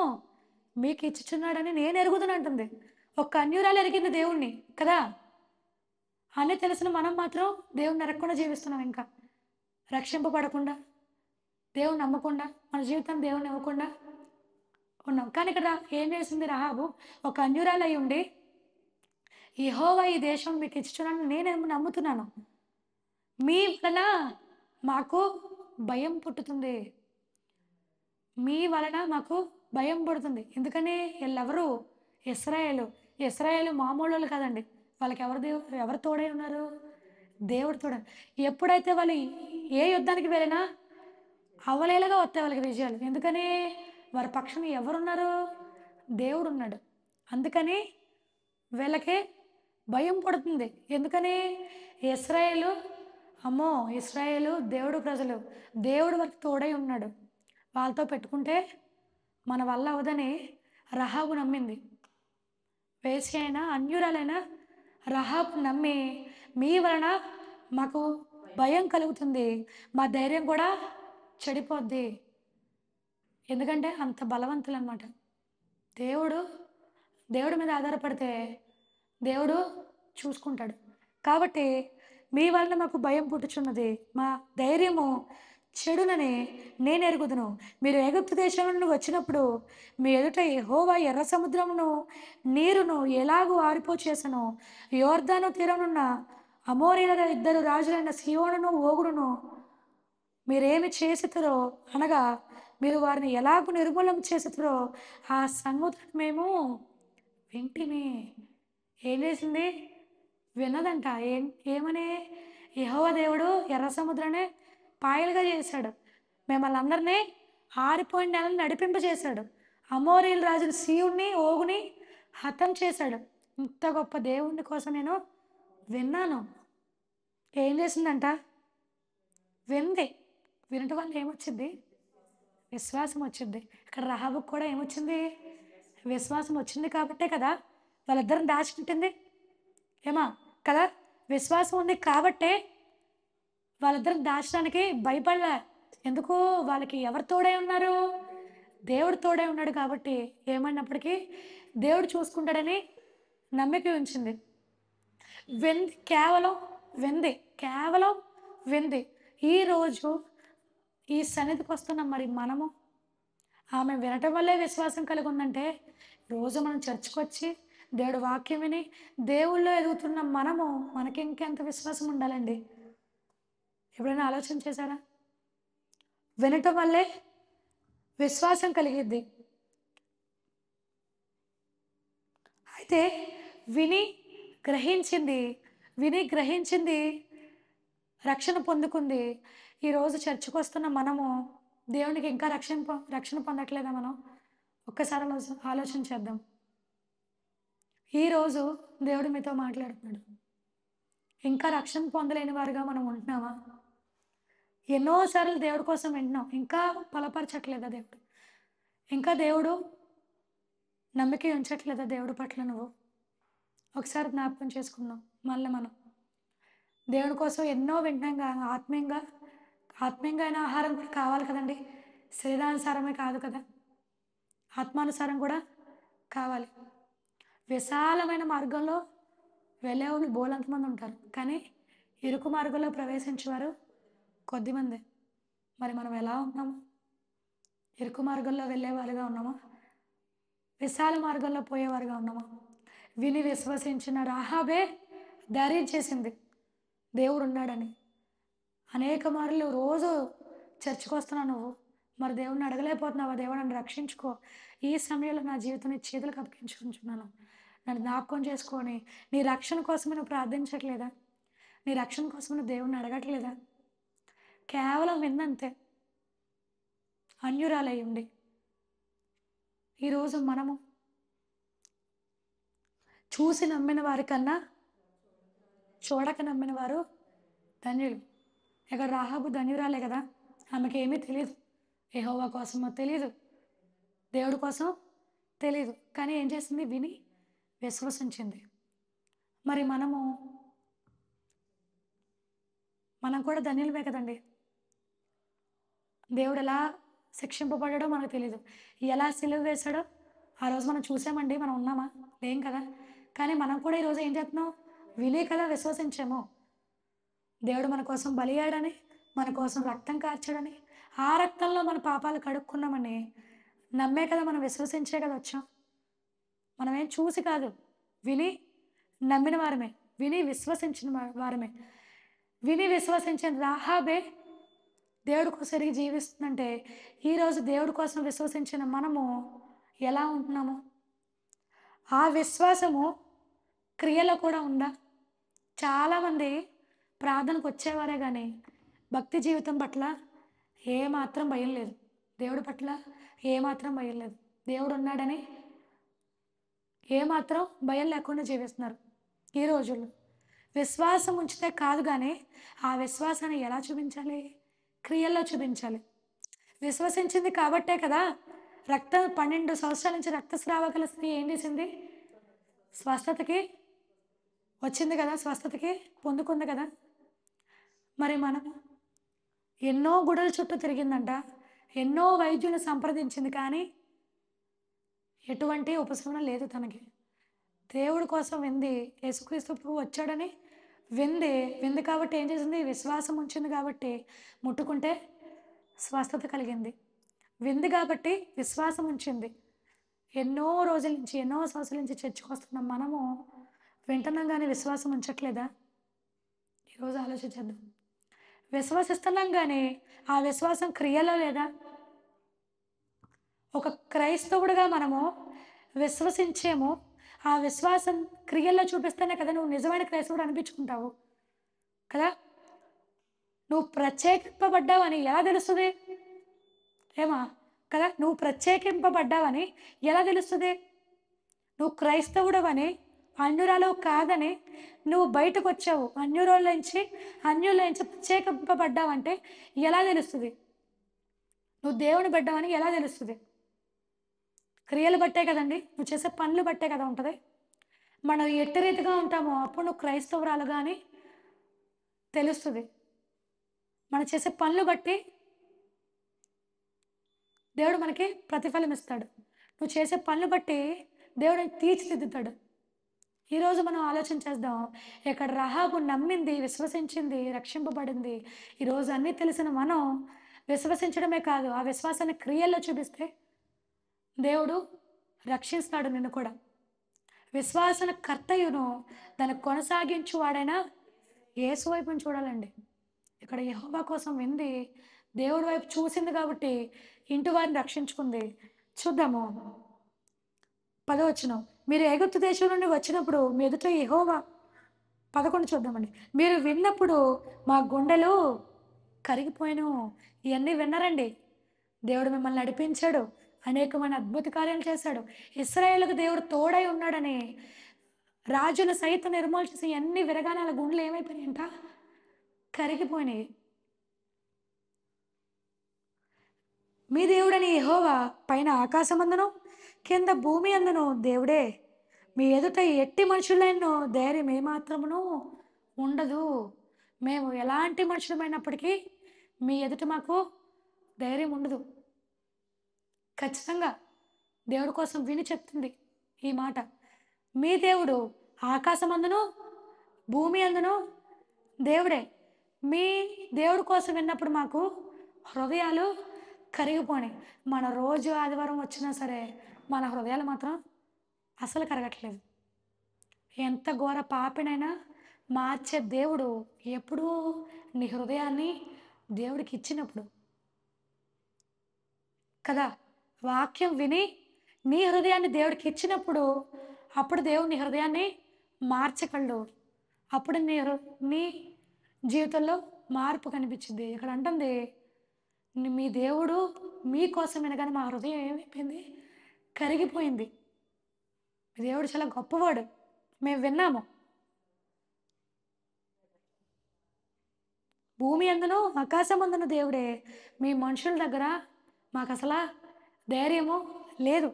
A: మీకు ఇచ్చుచున్నాడని నేను ఎరుగుదును అంటుంది. ఒక్క అన్యురాలు ఎరిగింది దేవుణ్ణి కదా! అన్నీ తెలిసిన మనం మాత్రం దేవుణ్ణి ఎరగకుండా జీవిస్తున్నాం ఇంకా. రక్షింపబడకుండా, దేవుణ్ణి నమ్మకుండా, మన జీవితాన్ని దేవుణ్ణి ఇవ్వకుండా ఉన్నాం. కానీ ఇక్కడ ఏం చేసింది రహాబు? ఒక అన్యురాలు అయి ఉండి, యెహోవా ఈ దేశం మీకు ఇచ్చుచున్నాడని నేను నమ్ముతున్నాను. మీ వలన మాకు భయం పుట్టుతుంది. మీ వలన మాకు భయం పుడుతుంది. ఎందుకని? వీళ్ళెవరు? ఇశ్రాయేలు. ఇశ్రాయేలు మామూలోళ్ళు కాదండి. వాళ్ళకి ఎవరు తోడై ఉన్నారు? దేవుడు తోడై. ఎప్పుడైతే వాళ్ళు ఏ యుద్ధానికి వెళ్ళినా అవలీలగా వస్తాయి వాళ్ళకి విజయాలు. ఎందుకని? వారి పక్షాన ఎవరున్నారు? దేవుడున్నాడు. అందుకని వీళ్ళకి భయం పడుతుంది. ఎందుకని? ఇశ్రాయేలు అమ్మో! ఇశ్రాయేలు దేవుడు ప్రజలు. దేవుడు వారికి తోడై ఉన్నాడు. వాళ్ళతో పెట్టుకుంటే మన వల్ల అవదని రహాబు నమ్మింది. వేశ్య అయినా అన్యురాలైనా రహాబు నమ్మి, మీ వలన మాకు భయం కలుగుతుంది, మా ధైర్యం కూడా చెడిపోద్ది. ఎందుకంటే అంత బలవంతులు అనమాట. దేవుడి మీద ఆధారపడితే దేవుడు చూసుకుంటాడు. కాబట్టి మీ వలన మాకు భయం పుట్టుచున్నది, మా ధైర్యము చెడునని నేను ఎరుగుదును. మీరు ఐగుప్తు దేశం నుండి వచ్చినప్పుడు మీ ఎదుట యెహోవా ఎర్ర సముద్రమును నీరును ఎలాగూ ఆరిపోచేసను, యోర్దాను తీరనున్న అమోరీయుల 2 రాజులైన సీహోనును ఓగును మీరేమి చేసితురో, అనగా మీరు వారిని ఎలాగూ నిర్మూలన చేసితురో ఆ సంగతులను మేము వింటిమి. ఏం చేసింది? విన్నదంట. ఏమని? యెహోవా దేవుడు ఎర్ర సముద్రాన్ని పాయలుగా చేశాడు. మిమ్మల్ని అందరినీ ఆరిపోయిన నెలను నడిపింపజేశాడు. అమోరీయుల రాజుని సీహోనుని ఓగుని హతం చేశాడు. ఇంత గొప్ప దేవుని కోసం నేను విన్నాను. ఏం చేసిందంట? వింది. వినటం వల్ల ఏమొచ్చింది? విశ్వాసం వచ్చింది. ఇక్కడ రహాబుకు కూడా ఏమొచ్చింది? విశ్వాసం వచ్చింది కాబట్టే కదా వాళ్ళిద్దరిని దాచిపెట్టింది. ఏమా కదా? విశ్వాసం ఉంది కాబట్టే వాళ్ళిద్దరిని దాచడానికి భయపడలే. ఎందుకు? వాళ్ళకి ఎవరు తోడై ఉన్నారు? దేవుడు తోడై ఉన్నాడు కాబట్టి ఏమన్నప్పటికీ దేవుడు చూసుకుంటాడని నమ్మిక ఉంచింది. వింది, కేవలం వింది, కేవలం వింది. ఈరోజు ఈ సన్నిధికి వస్తున్నాం. మరి మనము ఆమె వినటం వల్లే విశ్వాసం కలిగి ఉందంటే, రోజు మనం చర్చ్కి వచ్చి దేవుడు వాక్యం విని దేవుళ్ళో ఎదుగుతున్న మనకి ఇంకెంత విశ్వాసం ఉండాలండి? ఎప్పుడైనా ఆలోచన చేశారా? వినటం వల్లే విశ్వాసం కలిగిద్ది. అయితే విని గ్రహించింది రక్షణ పొందుకుంది. ఈరోజు చర్చకు వస్తున్న మనము దేవునికి ఇంకా రక్షణ పొందట్లేదా? మనం ఒక్కసారి ఆలోచన చేద్దాం. ఈరోజు దేవుడు మీతో మాట్లాడుతున్నాడు. ఇంకా రక్షణ పొందలేని వారుగా మనం ఉంటున్నామా? ఎన్నోసార్లు దేవుడి కోసం వింటున్నాం, ఇంకా బలపరచట్లేదా దేవుడు? ఇంకా దేవుడు నమ్మిక ఉంచట్లేదా దేవుడి పట్ల? నువ్వు ఒకసారి జ్ఞాపకం చేసుకుందాం. మళ్ళీ మనం దేవుడి కోసం ఎన్నో వింటున్నాం. ఆత్మీయంగా అయిన ఆహారం కూడా కావాలి కదండి. శరీరానుసారమే కాదు కదా, ఆత్మానుసారం కూడా కావాలి. విశాలమైన మార్గంలో వెళ్ళేవాళ్ళు బోలంతమంది ఉంటారు, కానీ ఇరుకు మార్గంలో ప్రవేశించేవారు కొద్దిమంది. మరి మనం ఎలా ఉన్నాము? ఇరుకు మార్గంలో వెళ్ళేవారుగా ఉన్నామా? విశాల మార్గంలో పోయేవారుగా ఉన్నామా? విని విశ్వసించిన రాహాబే ధైర్యం చేసింది దేవుడు ఉన్నాడని. అనేక మార్లు రోజు చర్చకు వస్తున్నావు నువ్వు, మరి దేవుడిని అడగలేకపోతున్నావా? దేవుడు నన్ను రక్షించుకో, ఈ సమయంలో నా జీవితం నీ చేతులకు అప్పగించుకుంటున్నాను, నన్ను జ్ఞాపకం చేసుకొని. నీ రక్షణ కోసం నువ్వు ప్రార్థించట్లేదా? నీ రక్షణ కోసం నువ్వు దేవుడిని అడగట్లేదా? కేవలం విన్నంతే, అన్యురాలై ఉండి. ఈరోజు మనము చూసి నమ్మిన వారికన్నా చూడక నమ్మిన వారు ధన్యులు. ఇక్కడ రాహాబు ధన్యురాలే కదా, ఆమెకి ఏమీ తెలియదు. యెహోవా కోసమో తెలీదు, దేవుడి కోసం తెలీదు. కానీ ఏం చేసింది? విని విశ్వసించింది. మరి మనం కూడా ధన్యులమే కదండీ! దేవుడు ఎలా శిక్షింపబడాడో మనకు తెలీదు. ఎలా సిలువ వేశాడో ఆ రోజు మనం చూసామండి? మనం ఉన్నామా? లేం కదా! కానీ మనం కూడా ఈరోజు ఏం చేస్తున్నాం? వినే కదా విశ్వసించాము. దేవుడు మన కోసం బలయ్యాడని, మన కోసం రక్తం కార్చాడని, ఆ రక్తంలో మన పాపాలు కడుక్కున్నామని నమ్మే కదా మనం విశ్వసించే కదా వచ్చాం. మనమేం చూసి కాదు, విని నమ్మిన వారమే. విని విశ్వసించిన వారమే. విని విశ్వసించిన రాహాబే దేవుడి కోసం ఎరిగి జీవిస్తుందంటే, ఈరోజు దేవుడి కోసం విశ్వసించిన మనము ఎలా ఉంటున్నాము? ఆ విశ్వాసము క్రియలో కూడా ఉందా? చాలామంది ప్రార్థనకు వచ్చేవారే కానీ భక్తి జీవితం పట్ల ఏమాత్రం భయం లేదు. దేవుడి పట్ల ఏమాత్రం భయం లేదు. దేవుడు ఉన్నాడని ఏమాత్రం భయం లేకుండా జీవిస్తున్నారు ఈ రోజుల్లో. విశ్వాసం ఉంచితే కాదు కానీ ఆ విశ్వాసాన్ని ఎలా చూపించాలి? క్రియల్లో చూపించాలి. విశ్వసించింది కాబట్టే కదా 12 సంవత్సరాల నుంచి రక్తస్రావ స్త్రీ ఏం చేసింది? స్వస్థతకి వచ్చింది కదా! స్వస్థతకి పొందుకుంది కదా! మరి మనము ఎన్నో గుడుల చుట్టూ తిరిగిందంట. ఎన్నో వైద్యులను సంప్రదించింది కానీ ఎటువంటి ఉపశమనం లేదు తనకి. దేవుడి కోసం వింది. యేసుక్రీస్తు ప్రభువు వచ్చాడని వింది కాబట్టి ఏం చేసింది? విశ్వాసం ఉంచింది కాబట్టి ముట్టుకుంటే స్వస్థత కలిగింది. వింది కాబట్టి విశ్వాసం ఉంచింది. ఎన్నో రోజుల నుంచి, ఎన్నో సంవత్సరాల నుంచి చర్చకొస్తున్న మనము వింటున్నాం కానీ విశ్వాసం ఉంచట్లేదా? ఈరోజు ఆలోచించేద్దాం. విశ్వసిస్తున్నాం కానీ ఆ విశ్వాసం క్రియలో లేదా? ఒక క్రైస్తవుడిగా మనము విశ్వసించేమో ఆ విశ్వాసం క్రియల్లో చూపిస్తేనే కదా నువ్వు నిజమైన క్రైస్తవుడు అనిపించుకుంటావు కదా! నువ్వు ప్రత్యేకింపబడ్డావని ఎలా తెలుస్తుంది? ఏమా కదా! నువ్వు ప్రత్యేకింపబడ్డావని ఎలా తెలుస్తుంది? నువ్వు క్రైస్తవుడవని, అన్యురాలు కాదని నువ్వు బయటకు వచ్చావు. అన్యుల నుంచి ప్రత్యేకింపబడ్డావంటే ఎలా తెలుస్తుంది? నువ్వు దేవుని బిడ్డవని ఎలా తెలుస్తుంది? క్రియలు బట్టే కదండి. నువ్వు చేసే పనులు బట్టే కదా ఉంటుంది. మనం ఎట్టి రీతిగా ఉంటామో అప్పుడు నువ్వు క్రైస్తవురాలుగా అని తెలుస్తుంది. మనం చేసే పనులు బట్టి దేవుడు మనకి ప్రతిఫలం ఇస్తాడు. నువ్వు చేసే పనులు బట్టి దేవుడు తీర్చిదిద్దుతాడు. ఈరోజు మనం ఆలోచన చేద్దాం. ఇక్కడ రహాబు నమ్మింది, విశ్వసించింది, రక్షింపబడింది. ఈరోజు అన్నీ తెలిసిన మనం విశ్వసించడమే కాదు, ఆ విశ్వాసాన్ని క్రియల్లో చూపిస్తే దేవుడు రక్షిస్తాడు నిన్ను కూడా. విశ్వాసన కర్తయును దాన్ని కొనసాగించువాడైనా యేసు వైపుని చూడాలండి. ఇక్కడ యెహోవా కోసం వింది, దేవుడి వైపు చూసింది కాబట్టి ఇంటి వారిని రక్షించుకుంది. చూద్దాము 10వ వచనం. మీరు ఐగుప్తు దేశం నుండి వచ్చినప్పుడు మీ ఎదుట యెహోవా 11 చూద్దామండి. మీరు విన్నప్పుడు మా గుండెలు కరిగిపోయాను. ఇవన్నీ విన్నారండి. దేవుడు మిమ్మల్ని నడిపించాడు. అనేకమైన అద్భుత కార్యాలు చేశాడు. ఇశ్రాయేలుకు దేవుడు తోడై ఉన్నాడని రాజుల సైతం నిర్మూలన చేసి ఎన్ని విరగానే వాళ్ళ గుండెలు ఏమైపోయినాయంట? కరిగిపోయినాయి. మీ దేవుడని యెహోవా పైన ఆకాశమందును కింద భూమి అందును దేవుడే. మీ ఎదుట ఎట్టి మనుషులైనను ధైర్యం ఏమాత్రమును ఉండదు. మేము ఎలాంటి మనుషులమైనప్పటికీ మీ ఎదుట మాకు ధైర్యం ఉండదు. ఖచ్చితంగా దేవుడి కోసం విని చెప్తుంది ఈ మాట. మీ దేవుడు ఆకాశమందును భూమి అందును దేవుడే. మీ దేవుడి కోసం విన్నప్పుడు మాకు హృదయాలు కరిగిపోయినాయి. మన రోజు ఆదివారం వచ్చినా సరే మన హృదయాలు మాత్రం అసలు కరగట్లేదు. ఎంత ఘోర పాపినైనా మార్చే దేవుడు ఎప్పుడూ నీ హృదయాన్ని దేవుడికి ఇచ్చినప్పుడు కదా. వాక్యం విని నీ హృదయాన్ని దేవుడికి ఇచ్చినప్పుడు అప్పుడు దేవుడు నీ హృదయాన్ని మార్చగలడు. అప్పుడు నీ జీవితంలో మార్పు కనిపించింది. ఇక్కడ అంటుంది మీ దేవుడు మీకోసమైనా కానీ మా హృదయం ఏమైపోయింది? కరిగిపోయింది. మీ దేవుడు చాలా గొప్పవాడు. మేము విన్నాము. భూమి అందును ఆకాశం అందును దేవుడే. మీ మనుషుల దగ్గర మాకు అసలు ధైర్యము లేదు.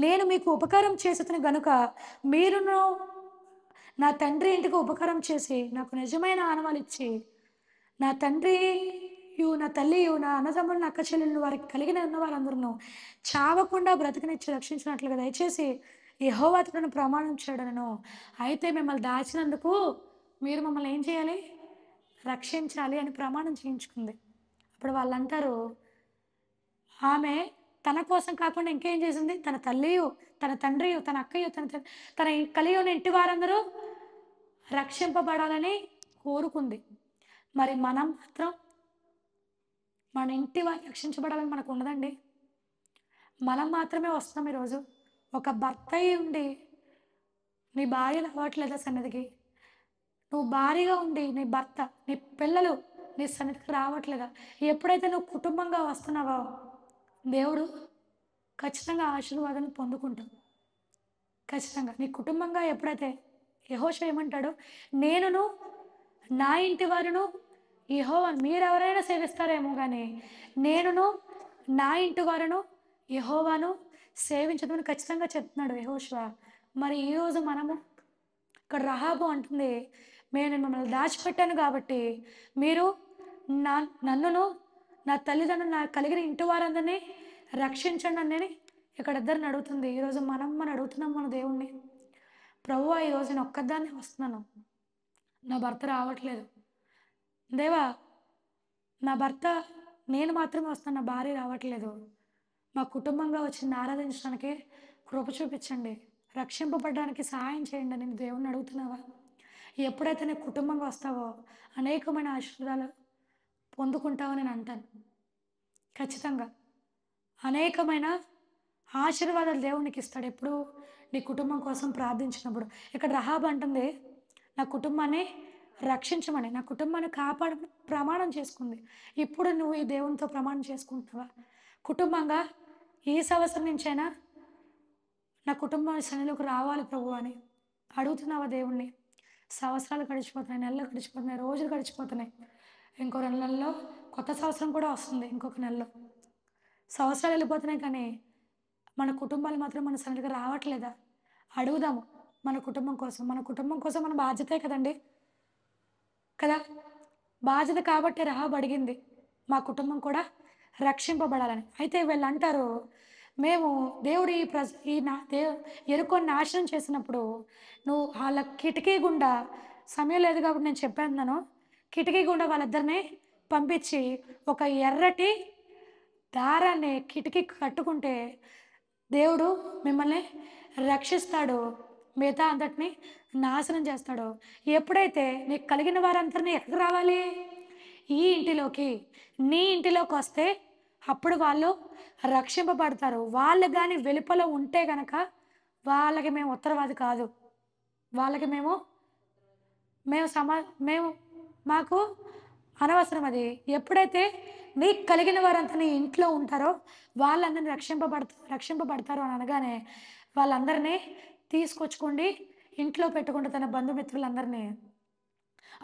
A: నేను మీకు ఉపకారం చేసేతను గనుక మీరును నా తండ్రి ఇంటికి ఉపకారం చేసి నాకు నిజమైన ఆనవాలిచ్చి నా తండ్రియు నా తల్లియు నా అన్నదమ్ములు నా అక్క చెల్లెళ్ళు వారికి కలిగిన ఉన్న వారందరూ చావకుండా బ్రతికినిచ్చి రక్షించినట్లుగా దయచేసి యెహోవా తోను ప్రమాణం చేయడను. అయితే మిమ్మల్ని దాచినందుకు మీరు మమ్మల్ని ఏం చేయాలి? రక్షించాలి అని ప్రమాణం చేయించుకుంది. అప్పుడు వాళ్ళంటారు, ఆమె తన కోసం కాకుండా ఇంకేం చేసింది? తన తల్లియు, తన తండ్రియు, తన అక్కయ్యు, తన కలిగి ఉన్న ఇంటి వారందరూ రక్షింపబడాలని కోరుకుంది. మరి మనం మాత్రం మన ఇంటి వారు రక్షించబడాలని మనకు ఉండదండి. మనం మాత్రమే వస్తున్నాం ఈరోజు. ఒక భర్త అయి ఉండి నీ భార్య రావట్లేదా సన్నిధికి? నువ్వు భార్యగా ఉండి నీ భర్త, నీ పిల్లలు నీ సన్నిధికి రావట్లేదా? ఎప్పుడైతే నువ్వు కుటుంబంగా వస్తున్నావో దేవుడు ఖచ్చితంగా ఆశీర్వాదాన్ని పొందుకుంటావు. ఖచ్చితంగా నీ కుటుంబంగా ఎప్పుడైతే యెహోషువ ఏమంటాడు? నేనును నా ఇంటి వారును యెహోవాను మీరెవరైనా సేవిస్తారేమో కానీ నేనును నా ఇంటి వారును యెహోవాను సేవించదని ఖచ్చితంగా చెప్తున్నాడు యెహోషువ. మరి ఈరోజు మనము ఇక్కడ రహాబు అంటుంది, నేను మిమ్మల్ని దాచిపెట్టాను కాబట్టి మీరు నన్నును నా తల్లిదండ్రులు నాకు కలిగిన ఇంటి వారందరినీ రక్షించండి అని ఇక్కడ ఇద్దరిని అడుగుతుంది. ఈరోజు మనం అడుగుతున్నాం మన దేవుణ్ణి, ప్రభువా ఈరోజు నేను ఒక్కదాన్నే వస్తున్నాను, నా భర్త రావట్లేదు. దేవా నా భర్త నేను మాత్రమే వస్తాను, నా భార్య రావట్లేదు. మా కుటుంబంగా వచ్చింది ఆరాధించడానికి కృప చూపించండి, రక్షింపబడడానికి సహాయం చేయండి అని దేవుణ్ణి అడుగుతున్నావా? ఎప్పుడైతే నీ కుటుంబంగా వస్తావో అనేకమైన ఆశీర్వాదాలు పొందుకుంటావని నేను అంటాను. ఖచ్చితంగా అనేకమైన ఆశీర్వాదాలు దేవునికి ఇస్తాడు ఎప్పుడు నీ కుటుంబం కోసం ప్రార్థించినప్పుడు. ఇక్కడ రహాబు అంటుంది, నా కుటుంబాన్ని రక్షించమని, నా కుటుంబాన్ని కాపాడమని ప్రమాణం చేసుకుంది. ఇప్పుడు నువ్వు ఈ దేవునితో ప్రమాణం చేసుకుంటున్నావా? కుటుంబంగా ఈ సంవత్సరం నుంచైనా నా కుటుంబం సన్నిధిలోకి రావాలి ప్రభు అని అడుగుతున్నావా దేవుణ్ణి? సంవత్సరాలు గడిచిపోతున్నాయి, నెలలు గడిచిపోతున్నాయి, రోజులు గడిచిపోతున్నాయి. ఇంకో 2 నెలల్లో కొత్త సంవత్సరం కూడా వస్తుంది. ఇంకొక నెలలో సంవత్సరాలు వెళ్ళిపోతున్నాయి కానీ మన కుటుంబాలు మాత్రం మన సన్నిధికి రావట్లేదా? అడుగుదాము మన కుటుంబం కోసం. మన కుటుంబం కోసం మన బాధ్యతే కదండి, కదా? బాధ్యత కాబట్టి రహాబు అడిగింది మా కుటుంబం కూడా రక్షింపబడాలని. అయితే వీళ్ళు అంటారు, మేము దేవుడు ఎరుకొని నాశనం చేసినప్పుడు నువ్వు వాళ్ళ కిటికీ గుండా, సమయం లేదు కాబట్టి నేను చెప్పాను, కిటికీ గుండా వాళ్ళిద్దరిని పంపించి ఒక ఎర్రటి దారాన్ని కిటికీకి కట్టుకుంటే దేవుడు మిమ్మల్ని రక్షిస్తాడు, మిగతా అంతటిని నాశనం చేస్తాడు. ఎప్పుడైతే నీకు కలిగిన వారందరినీ ఎక్కడికి రావాలి? ఈ ఇంటిలోకి, నీ ఇంటిలోకి వస్తే అప్పుడు వాళ్ళు రక్షింపబడతారు. వాళ్ళు కానీ వెలుపల ఉంటే గనక వాళ్ళకి మేము ఉత్తరవాది కాదు, వాళ్ళకి మేము మేము మాకు అనవసరం అది. ఎప్పుడైతే నీకు కలిగిన వారంతా నీ ఇంట్లో ఉంటారో వాళ్ళందరినీ రక్షింపబడతారు అని అనగానే వాళ్ళందరినీ తీసుకొచ్చుకోండి, ఇంట్లో పెట్టుకుంటే తన బంధుమిత్రులందరినీ.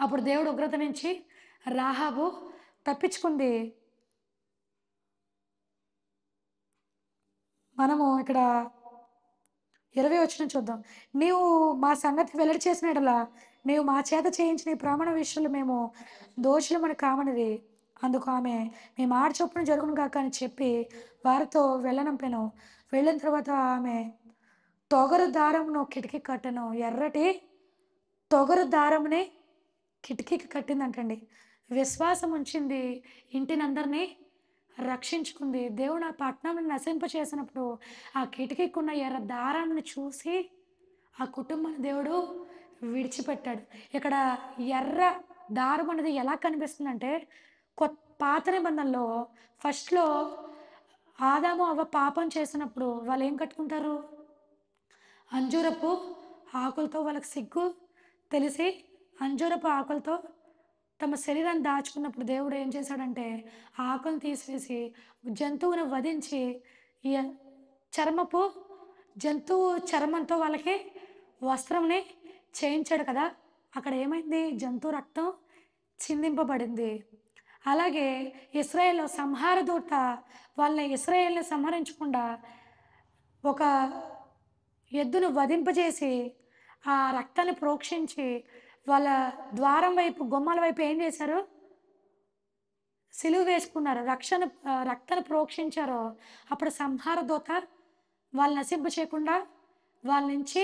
A: అప్పుడు దేవుడు ఉగ్రత నుంచి రాహాబు తప్పించుకుంది. మనము ఇక్కడ 20 వచనం చూద్దాం. నీవు మా సంగతి వెల్లడి చేసిన యెడల నీవు మా చేత చేయించిన ఈ ప్రమాణ విషయంలో మేము దోషులమని కామనిది. అందుకు ఆమె, మీ మాట చొప్పున జరుగును గాక అని చెప్పి వారితో వెళ్ళనంపెను. వెళ్ళిన తర్వాత ఆమె తొగరు దారమును కిటికీ కట్టెను. ఎర్రటి తొగరు దారముని కిటికీకి కట్టిందంటండి. విశ్వాసం ఉంచింది, ఇంటిని అందరినీ రక్షించుకుంది. దేవుడు ఆ పట్టణంని నశింప చేసినప్పుడు ఆ కిటికీకున్న ఎర్ర దారాన్ని చూసి ఆ కుటుంబాన్ని దేవుడు విడిచిపెట్టాడు. ఇక్కడ ఎర్ర దారం అనేది ఎలా కనిపిస్తుందంటే, పాత నిబంధనలో ఫస్ట్లో ఆదాము అవ్వ పాపం చేసినప్పుడు వాళ్ళు ఏం కట్టుకుంటారు? అంజూరపు ఆకులతో, వాళ్ళకి సిగ్గు తెలిసి అంజూరపు ఆకులతో తమ శరీరాన్ని దాచుకున్నప్పుడు దేవుడు ఏం చేశాడంటే ఆ ఆకులను తీసివేసి జంతువును వధించి ఈ చర్మపు జంతువు చర్మంతో వాళ్ళకి వస్త్రంని చేయించాడు కదా. అక్కడ ఏమైంది? జంతువు రక్తం చిందింపబడింది. అలాగే ఇశ్రాయేల్లో సంహార దూత వాళ్ళని ఇశ్రాయేల్ని సంహరించకుండా ఒక ఎద్దును వధింపజేసి ఆ రక్తాన్ని ప్రోక్షించి వాళ్ళ ద్వారం వైపు గుమ్మాల వైపు ఏం చేశారు? సిలువ వేసుకున్నారు. రక్తాన్ని ప్రోక్షించారో అప్పుడు సంహార దూత వాళ్ళు నశింప చేయకుండా వాళ్ళ నుంచి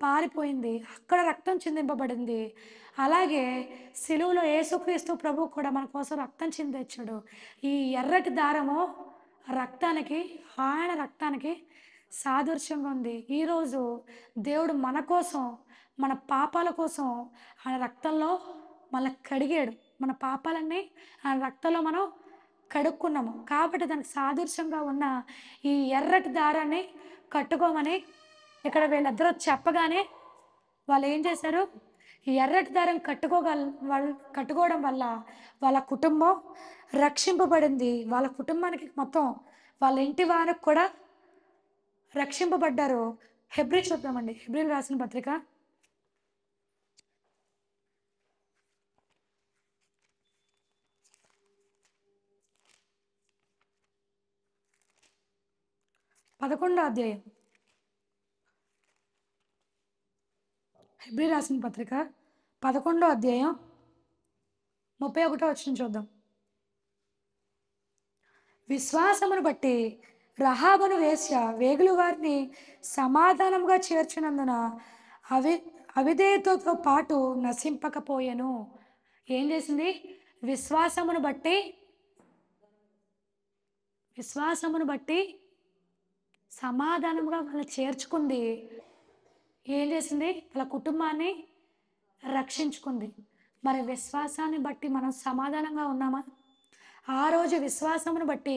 A: పారిపోయింది. అక్కడ రక్తం చిందింపబడింది. అలాగే సిలువలో యేసుక్రీస్తు ప్రభు కూడా మన కోసం రక్తం చిందించాడు. ఈ ఎర్రటి దారము రక్తానికి, ఆయన రక్తానికి సాదృశ్యంగా ఉంది. ఈరోజు దేవుడు మన కోసం, మన పాపాల కోసం ఆయన రక్తంలో మనల్ని కడిగాడు. మన పాపాలన్నీ ఆయన రక్తంలో మనం కడుక్కున్నాము. కాబట్టి దానికి సాదృశ్యంగా ఉన్న ఈ ఎర్రటి దారాన్ని కట్టుకోమని ఇక్కడ వీళ్ళిద్దరూ చెప్పగానే వాళ్ళు ఏం చేశారు? ఈ ఎర్రటి దారం కట్టుకోవడం వల్ల వాళ్ళ కుటుంబం రక్షింపబడింది. వాళ్ళ కుటుంబానికి మొత్తం వాళ్ళ ఇంటి వారికి కూడా రక్షింపబడ్డారు. హెబ్రీ చూద్దామండి. హెబ్రీలు రాసిన పత్రిక 11వ అధ్యాయం. హెబ్రీ రాసిన పత్రిక 11వ అధ్యాయం 31వ వచనం చూద్దాం. విశ్వాసమును బట్టి రహాబును వేశ్య వేగులు వారిని సమాధానంగా చేర్చినందున అవిధేయతతో పాటు నశింపకపోయెను. ఏం చేసింది? విశ్వాసమును బట్టి సమాధానంగా వాళ్ళని చేర్చుకుంది. ఏం చేసింది? వాళ్ళ కుటుంబాన్ని రక్షించుకుంది. మరి విశ్వాసాన్ని బట్టి మనం సమాధానంగా ఉన్నామా? ఆ రోజు విశ్వాసమును బట్టి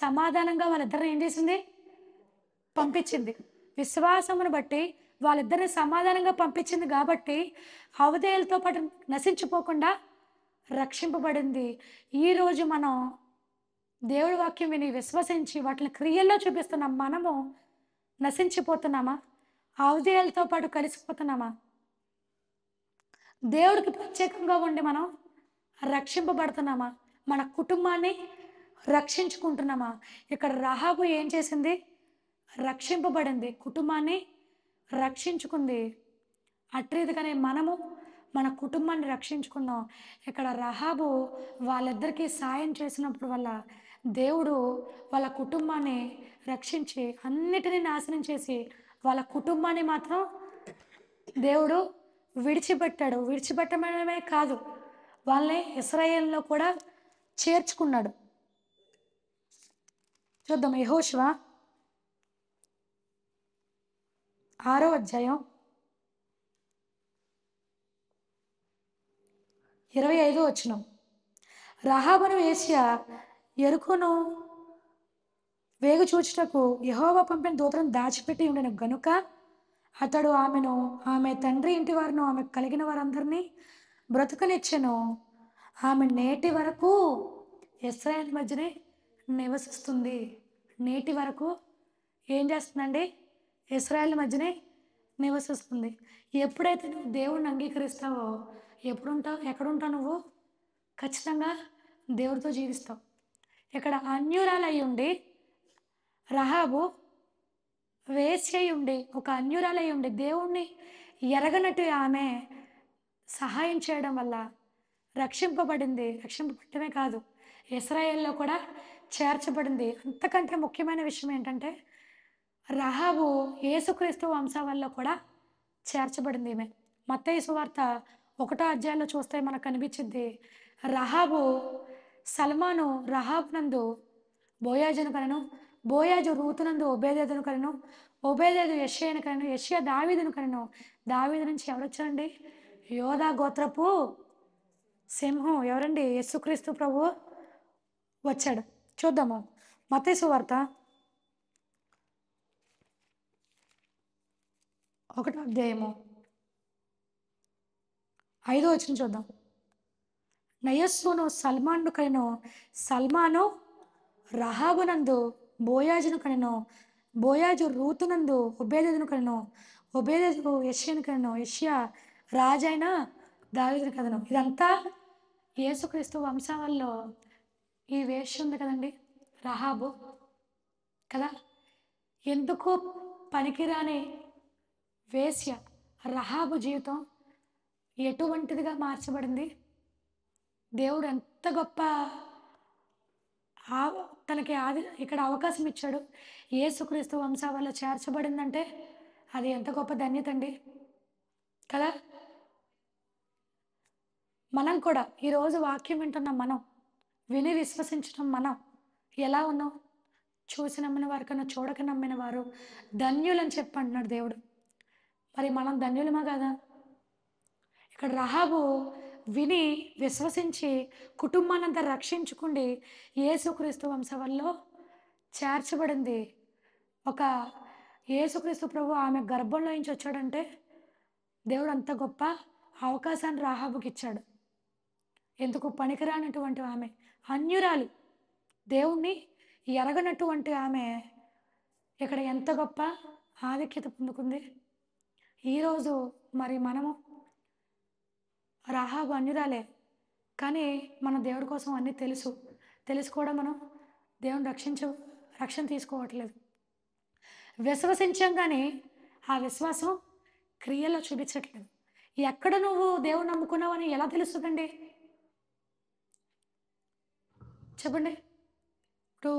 A: సమాధానంగా వాళ్ళిద్దరిని ఏం చేసింది? పంపించింది. విశ్వాసమును బట్టి వాళ్ళిద్దరిని సమాధానంగా పంపించింది కాబట్టి అవధేయులతో పాటు నశించిపోకుండా రక్షింపబడింది. ఈరోజు మనం దేవుడి వాక్యం విని విశ్వసించి వాటిని క్రియల్లో చూపిస్తున్నాం. మనము నశించిపోతున్నామా? అవధేయులతో పాటు కలిసిపోతున్నామా? దేవుడికి ప్రత్యేకంగా ఉండి మనం రక్షింపబడుతున్నామా? మన కుటుంబాన్ని రక్షించుకుంటున్నామా? ఇక్కడ రహాబు ఏం చేసింది? రక్షింపబడింది, కుటుంబాన్ని రక్షించుకుంది. అట్రీతిగానే మనము మన కుటుంబాన్ని రక్షించుకుందాం. ఇక్కడ రహాబు వాళ్ళిద్దరికీ సాయం చేసినప్పుడు వల్ల దేవుడు వాళ్ళ కుటుంబాన్ని రక్షించి అన్నిటినీ నాశనం చేసి వాళ్ళ కుటుంబాన్ని మాత్రం దేవుడు విడిచిపెట్టాడు. విడిచిపెట్టడమే కాదు, వాళ్ళని ఇశ్రాయేలులో కూడా చేర్చుకున్నాడు. చూద్దాం. యెహోషువ 6వ అధ్యాయం 25వ వచనం. రహాబును వేశ్య ఎరుకును వేగు చూచుటకు యెహోవా పంపిన దూతను దాచిపెట్టి ఉండెను గనుక అతడు ఆమెను, ఆమె తండ్రి ఇంటి వారిను, ఆమె కలిగిన వారందరినీ బ్రతుకనిచ్చెను. ఆమె నేటి వరకు ఇశ్రాయేలు మధ్యనే నివసిస్తుంది. నేటి వరకు ఏం చేస్తుందండి? ఇశ్రాయేలు మధ్యనే నివసిస్తుంది. ఎప్పుడైతే నువ్వు దేవుడిని అంగీకరిస్తావో ఎక్కడుంటావు నువ్వు? ఖచ్చితంగా దేవుడితో జీవిస్తావు. ఇక్కడ అన్యురాలై ఉండి రహాబు వేశ్యై ఉండి, ఒక అన్యురాలై ఉండి దేవుణ్ణి ఎరగనట్టు ఆమె సహాయం చేయడం వల్ల రక్షింపబడింది. రక్షింపబడటమే కాదు, ఇశ్రాయేల్లో కూడా చేర్చబడింది. అంతకంటే ముఖ్యమైన విషయం ఏంటంటే రహాబు యేసుక్రీస్తు వంశావళిలో కూడా చేర్చబడింది. ఈమె మత్తయి సువార్త 1వ అధ్యాయంలో చూస్తే మనకు కనిపించింది. రహాబు సల్మాను రహాబ్ నందు బోయాజును కనెను, బోయాజు రూతునందు ఓబేదెదును కనెను, ఓబేదెదు యెషయను కనెను, యెషయ దావీదును కనెను. దావీదు నుంచి ఎవరొచ్చారండి? యోధా గోత్రపు సింహం ఎవరండి? యేసుక్రీస్తు ప్రభు వచ్చాడు. చూద్దాము. మత్తయి సువార్త 1వ అధ్యాయము 5వ వచనం చూద్దాం. నయస్సును సల్మాను కనెను, సల్మాను రహాబునందు బోయాజును కనెను, బోయాజు రూతునందు ఓబేదెదును కనెను, ఓబేదెదు యెషయను కనెను, యెషయా రాజైన దావీదును కనెను. ఇదంతా యేసుక్రీస్తు వంశావళిలో ఈ వేశ్య ఉంది కదండి, రహాబు కదా, ఎందుకు పనికిరాని వేశ్య రహాబు జీవితం ఎటువంటిదిగా మార్చబడింది. దేవుడు ఎంత గొప్ప తనకి ఇక్కడ అవకాశం ఇచ్చాడు. యేసుక్రీస్తు వంశావళిలో చేర్చబడిందంటే అది ఎంత గొప్ప ధన్యత అండి కదా. మనం కూడా ఈరోజు వాక్యం వింటున్నాం, మనం విని విశ్వసించడం మనం ఎలా ఉన్నాం? చూసి నమ్మిన వారి కన్నా చూడక నమ్మిన వారు ధన్యులని చెప్పి అంటున్నాడు దేవుడు. మరి మనం ధన్యులమా కదా? ఇక్కడ రహాబు విని విశ్వసించి కుటుంబాన్నంతా రక్షించుకుండి యేసుక్రీస్తు వంశవల్లో చేర్చబడింది. ఒక యేసుక్రీస్తు ప్రభు ఆమె గర్భంలో నుంచి వచ్చాడంటే దేవుడు అంత గొప్ప అవకాశాన్ని రాహాబుకి ఇచ్చాడు. ఎందుకు? పనికిరానటువంటి ఆమె, అన్యురాలు, దేవుణ్ణి ఎరగనటువంటి ఆమె ఇక్కడ ఎంత గొప్ప ఆధిక్యత పొందుకుంది. ఈరోజు మరి మనము రాహాబు అన్యురాలే, కానీ మన దేవుడి కోసం అన్నీ తెలిసి కూడా మనం దేవుని రక్షణ తీసుకోవట్లేదు. విశ్వసించాం కానీ ఆ విశ్వాసం క్రియల్లో చూపించట్లేదు. ఎక్కడ నువ్వు దేవుని నమ్ముకున్నావని ఎలా తెలుస్తుందండి? చెప్పండి. ఇప్పుడు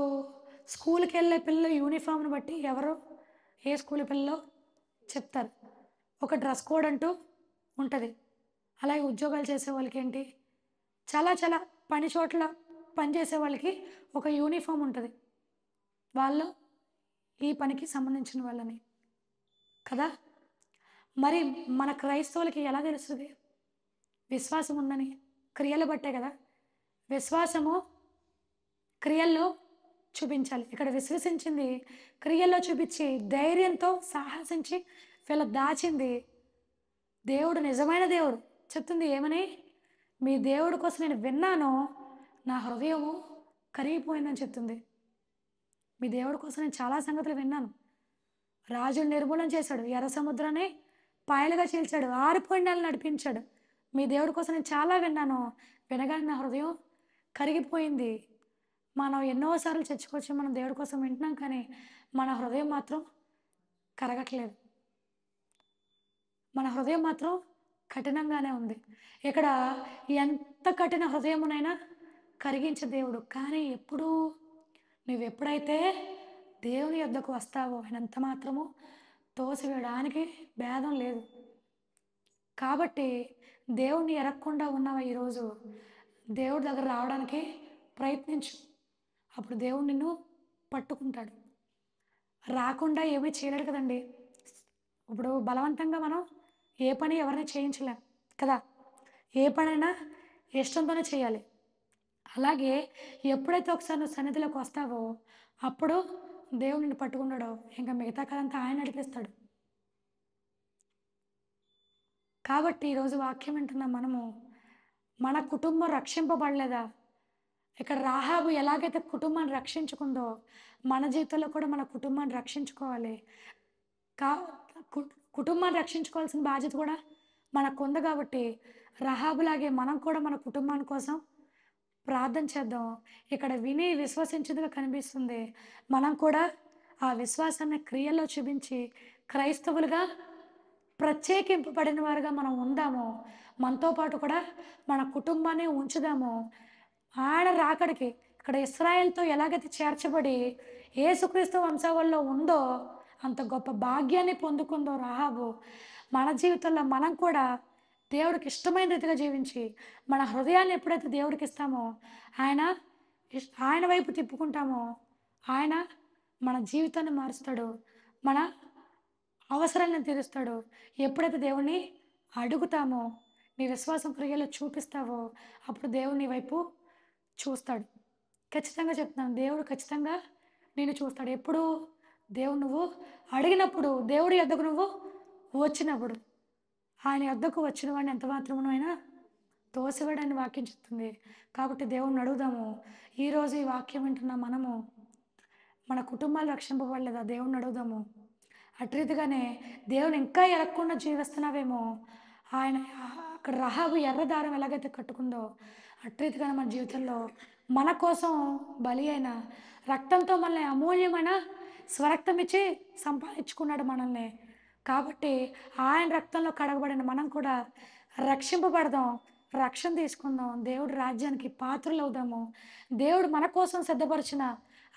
A: స్కూల్కి వెళ్ళే పిల్లలు యూనిఫామ్ని బట్టి ఎవరు ఏ స్కూల్ పిల్లలు చెప్తారు. ఒక డ్రెస్ కోడ్ అంటూ ఉంటుంది. అలాగే ఉద్యోగాలు చేసే వాళ్ళకి ఏంటి, చాలా పని చోట్ల పనిచేసే వాళ్ళకి ఒక యూనిఫామ్ ఉంటుంది, వాళ్ళు ఈ పనికి సంబంధించిన వాళ్ళని కదా. మరి మన క్రైస్తవులకి ఎలా తెలుస్తుంది విశ్వాసం ఉందని? క్రియలు బట్టే కదా. విశ్వాసము క్రియల్లో చూపించాలి. ఇక్కడ విశ్వసించింది క్రియల్లో చూపించి ధైర్యంతో సాహసించి వీళ్ళ దాచింది. దేవుడు నిజమైన దేవుడు చెప్తుంది ఏమని? మీ దేవుడి కోసం నేను విన్నాను, నా హృదయము కరిగిపోయిందని చెప్తుంది. మీ దేవుడి కోసం నేను చాలా సంగతులు విన్నాను. రాజుని నిర్మూలన చేశాడు, ఎర్ర సముద్రాన్ని పాయలుగా చీల్చాడు, 6 నెలలు నడిపించాడు. మీ దేవుడి కోసం నేను చాలా విన్నాను, వినగానే నా హృదయం కరిగిపోయింది. మనం ఎన్నోసార్లు చర్చకొచ్చి మనం దేవుడి కోసం వింటున్నాం, కానీ మన హృదయం మాత్రం కరగట్లేదు. మన హృదయం మాత్రం కఠినంగానే ఉంది. ఇక్కడ ఎంత కఠిన హృదయమునైనా కరిగించే దేవుడు. కానీ నువ్వెప్పుడైతే దేవుని యొద్దకు వస్తావో ఆయన ఎంత మాత్రము తోసివేయడానికి భేదం లేదు. కాబట్టి దేవుణ్ణి ఎరగకుండా ఉన్నావా ఈరోజు? దేవుడి దగ్గర రావడానికి ప్రయత్నించు, అప్పుడు దేవుడు నిన్ను పట్టుకుంటాడు. రాకుండా ఏమీ చేయలేడు కదండి. ఇప్పుడు బలవంతంగా మనం ఏ పని ఎవరిని చేయించలేం కదా. ఏ పనైనా ఇష్టంతోనే చేయాలి. అలాగే ఎప్పుడైతే ఒకసారి నువ్వు సన్నిధిలోకి వస్తావో అప్పుడు దేవుడు నిన్ను పట్టుకున్నాడో ఇంకా మిగతా కాలంతా ఆయన నడిపిస్తాడు. కాబట్టి ఈరోజు వాక్యం వింటున్న మనము మన కుటుంబం రక్షింపబడలేదా? ఇక్కడ రాహాబు ఎలాగైతే కుటుంబాన్ని రక్షించుకుందో మన జీవితంలో కూడా మన కుటుంబాన్ని రక్షించుకోవాలి. కుటుంబాన్ని రక్షించుకోవాల్సిన బాధ్యత కూడా మనకు ఉంది. కాబట్టి రహాబులాగే మనం కూడా మన కుటుంబాని కోసం ప్రార్థన చేద్దాం. ఇక్కడ విని విశ్వసించేదిగా కనిపిస్తుంది. మనం కూడా ఆ విశ్వాసాన్ని క్రియల్లో చూపించి క్రైస్తవులుగా ప్రత్యేకింపబడిన వారుగా మనం ఉందాము. మనతో పాటు కూడా మన కుటుంబాన్ని ఉంచుదాము. ఆయన రాకడికి ఇక్కడ ఇశ్రాయేల్తో ఎలాగైతే చేర్చబడి యేసుక్రీస్తు వంశావళిలో ఉందో అంత గొప్ప భాగ్యాన్ని పొందుకుందో రాహాబు, మన జీవితంలో మనం కూడా దేవుడికి ఇష్టమైన రీతిగా జీవించి మన హృదయాన్ని ఎప్పుడైతే దేవుడికి ఇస్తామో ఆయన వైపు తిప్పుకుంటామో ఆయన మన జీవితాన్ని మారుస్తాడు, మన అవసరాలను తీరుస్తాడు. ఎప్పుడైతే దేవుణ్ణి అడుగుతామో, నీ విశ్వాసం క్రియలో చూపిస్తావో అప్పుడు దేవుని వైపు చూస్తాడు. ఖచ్చితంగా చెప్తున్నాను, దేవుడు ఖచ్చితంగా నేను చూస్తాడు. ఎప్పుడు? దేవుడు నువ్వు అడిగినప్పుడు, దేవుడి యొద్దకు నువ్వు వచ్చినప్పుడు. ఆయన యొద్దకు వచ్చిన వాడిని ఎంత మాత్రమైనా తోసివేయడాన్ని వాక్యం చెప్తుంది. కాబట్టి దేవుడిని అడుగుదాము. ఈరోజు ఈ వాక్యం వింటున్న మనము మన కుటుంబాలు రక్షింపబడలేదా? దేవుడిని అడుగుదాము. అటు రీతిగానే దేవుని ఇంకా ఎరగకుండా జీవిస్తున్నావేమో, ఆయన అక్కడ రహాబు ఎర్ర దారం ఎలాగైతే కట్టుకుందో అట్రీతిగా మన జీవితంలో మన కోసం బలి అయిన రక్తంతో మనల్ని అమూల్యమైన స్వరక్తం ఇచ్చి సంపాదించుకున్నాడు మనల్ని. కాబట్టి ఆయన రక్తంలో కడగబడిన మనం కూడా రక్షింపబడదాం, రక్షణ తీసుకుందాం, దేవుడి రాజ్యానికి పాత్రలవుదాము. దేవుడు మన కోసం సిద్ధపరిచిన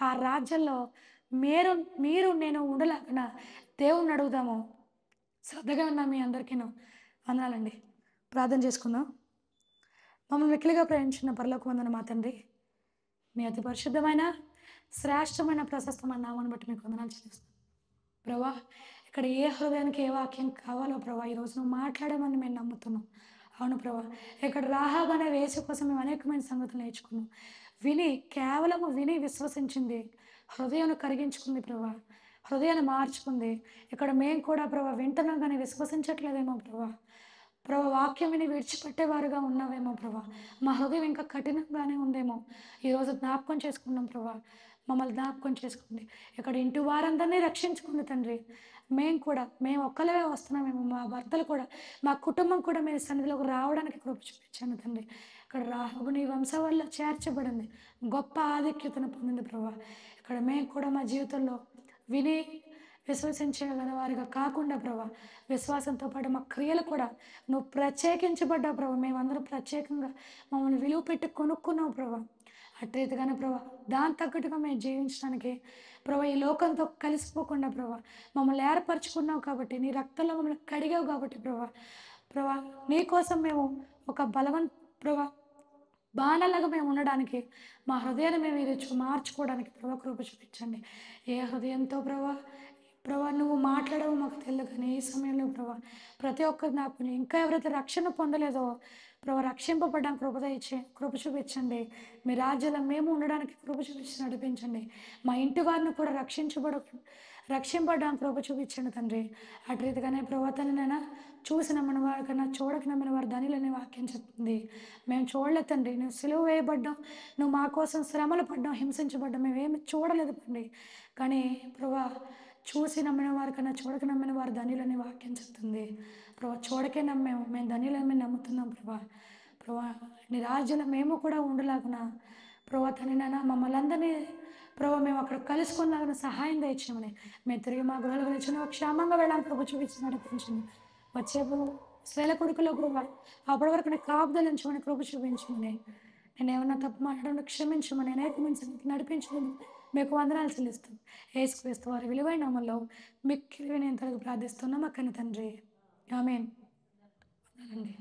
A: ఆ రాజ్యంలో మీరు మీరు నేను ఉండలాగిన దేవుణ్ణి అడుగుదాము. శ్రద్ధగా ఉన్నా మీ అందరికీను వందనాలండి. ప్రార్థన చేసుకుందాం. మమ్మల్ని మిక్కిలిగా ప్రేమించిన పరలోకమందున మా తండ్రి, మీ అతి పరిశుద్ధమైన శ్రేష్టమైన ప్రశస్తమైన నామాన్ని బట్టి మీకు వందనాలు చెల్లిస్తాం ప్రభా. ఇక్కడ ఏ హృదయానికి ఏ వాక్యం కావాలో ప్రభా ఈరోజు నువ్వు మాట్లాడమని మేము నమ్ముతున్నాం. అవును ప్రభా, ఇక్కడ రాహాబ్ అనే వేసు కోసం మేము అనేకమైన సంగతులు నేర్చుకున్నాం. కేవలము విని విశ్వసించింది, హృదయాన్ని కరిగించుకుంది ప్రభా, హృదయాన్ని మార్చుకుంది. ఇక్కడ మేము కూడా ప్రభా వింటున్నాం కానీ విశ్వసించట్లేదేమో ప్రభా. వాక్యం విని విడిచిపెట్టేవారుగా ఉన్నావేమో ప్రభా. మా హృదయం ఇంకా కఠినంగానే ఉందేమో. ఈరోజు జ్ఞాపకం చేసుకున్నాం ప్రభా, మమ్మల్ని జ్ఞాపకం చేసుకోండి. ఇక్కడ ఇంటి వారందరినీ రక్షించుకుంది తండ్రి. మేము ఒక్కలవే వస్తున్నామేమో, మా భర్తలు కూడా, మా కుటుంబం కూడా మీ సన్నిధిలోకి రావడానికి కృప చూపించాను తండ్రి. ఇక్కడ రాహబు నీ వంశవాళ్ళలో చేర్చబడింది, గొప్ప ఆధిక్యతను పొందింది ప్రభా. ఇక్కడ మేము కూడా మా జీవితంలో విని విశ్వసించగల వారిగా కాకుండా ప్రభా, విశ్వాసంతో పాటు మా క్రియలు కూడా నువ్వు ప్రత్యేకించబడ్డావు ప్రభా. మేమందరం ప్రత్యేకంగా మమ్మల్ని విలువ పెట్టి కొనుక్కున్నావు ప్రభా. అట్రీతిగానే ప్రభా దాని తగ్గట్టుగా మేము జీవించడానికి ప్రభా, ఈ లోకంతో కలిసిపోకుండా ప్రభా మమ్మల్ని ఏర్పరచుకున్నావు కాబట్టి, నీ రక్తంలో మమ్మల్ని కడిగావు కాబట్టి ప్రభా నీ కోసం మేము ఒక ప్రభా బాణలాగా మేము ఉండడానికి, మా హృదయాన్ని మేము ఇది మార్చుకోవడానికి ప్రభా కృప చూపించండి. ఏ హృదయంతో ప్రభా నువ్వు మాట్లాడవు మాకు తెలియదు కానీ ఈ సమయంలో ప్రభా ప్రతి ఒక్కరు నాకు ఇంకా ఎవరైతే రక్షణ పొందలేదో ప్రభా రక్షింపబడ్డానికి కృప చూపించండి. మీ రాజ్యంలో మేము ఉండడానికి కృప చూపించి నడిపించండి. మా ఇంటి వారిని కూడా రక్షింపడానికి కృప చూపించండి తండ్రి. అటు రీతిగానే ప్రభాతనైనా చూసి నమ్మిన వారి కన్నా చూడక నమ్మిన వారు ధనిలని వాక్యం చెప్తుంది. మేము చూడలేదు తండ్రి, నువ్వు సిలువ వేయబడ్డాం, నువ్వు మా కోసం శ్రమలు పడ్డాం, హింసించబడ్డాం, మేమేమి చూడలేదు తండ్రి. కానీ ప్రభా చూసి నమ్మిన వారి కన్నా చూడక నమ్మిన వారు ధనిలని వాక్యం చెప్తుంది. చూడకే మేము ధనిలని నమ్ముతున్నాం ప్రభా. నీ రాజ్యంలో మేము కూడా ఉండలాగున తనైనా మమ్మల్ని అందరినీ మేము అక్కడ కలుసుకున్నాగిన సహాయం దయచేయమని, మేము తిరిగి మా గృహాలకు తెచ్చిన క్షేమంగా వెళ్ళాలని ప్రభు చూపించి నడిపించండి. వచ్చే స్వేల కొడుకులో అప్పటి వరకు నేను కాపుదలు ఉంచమని కృప చూపించమని, నేను ఏమన్నా తప్పు మాట్లాడడం క్షమించమని, అనేకమైన నడిపించమని మీకు వందనాలు చెల్లిస్తాం. యేసుక్రీస్తు వారి విలువైన నామములో మిక్కిలి నేను ప్రార్థిస్తున్నాం అక్కని తండ్రి. ఆమేన్. వందనాలండి.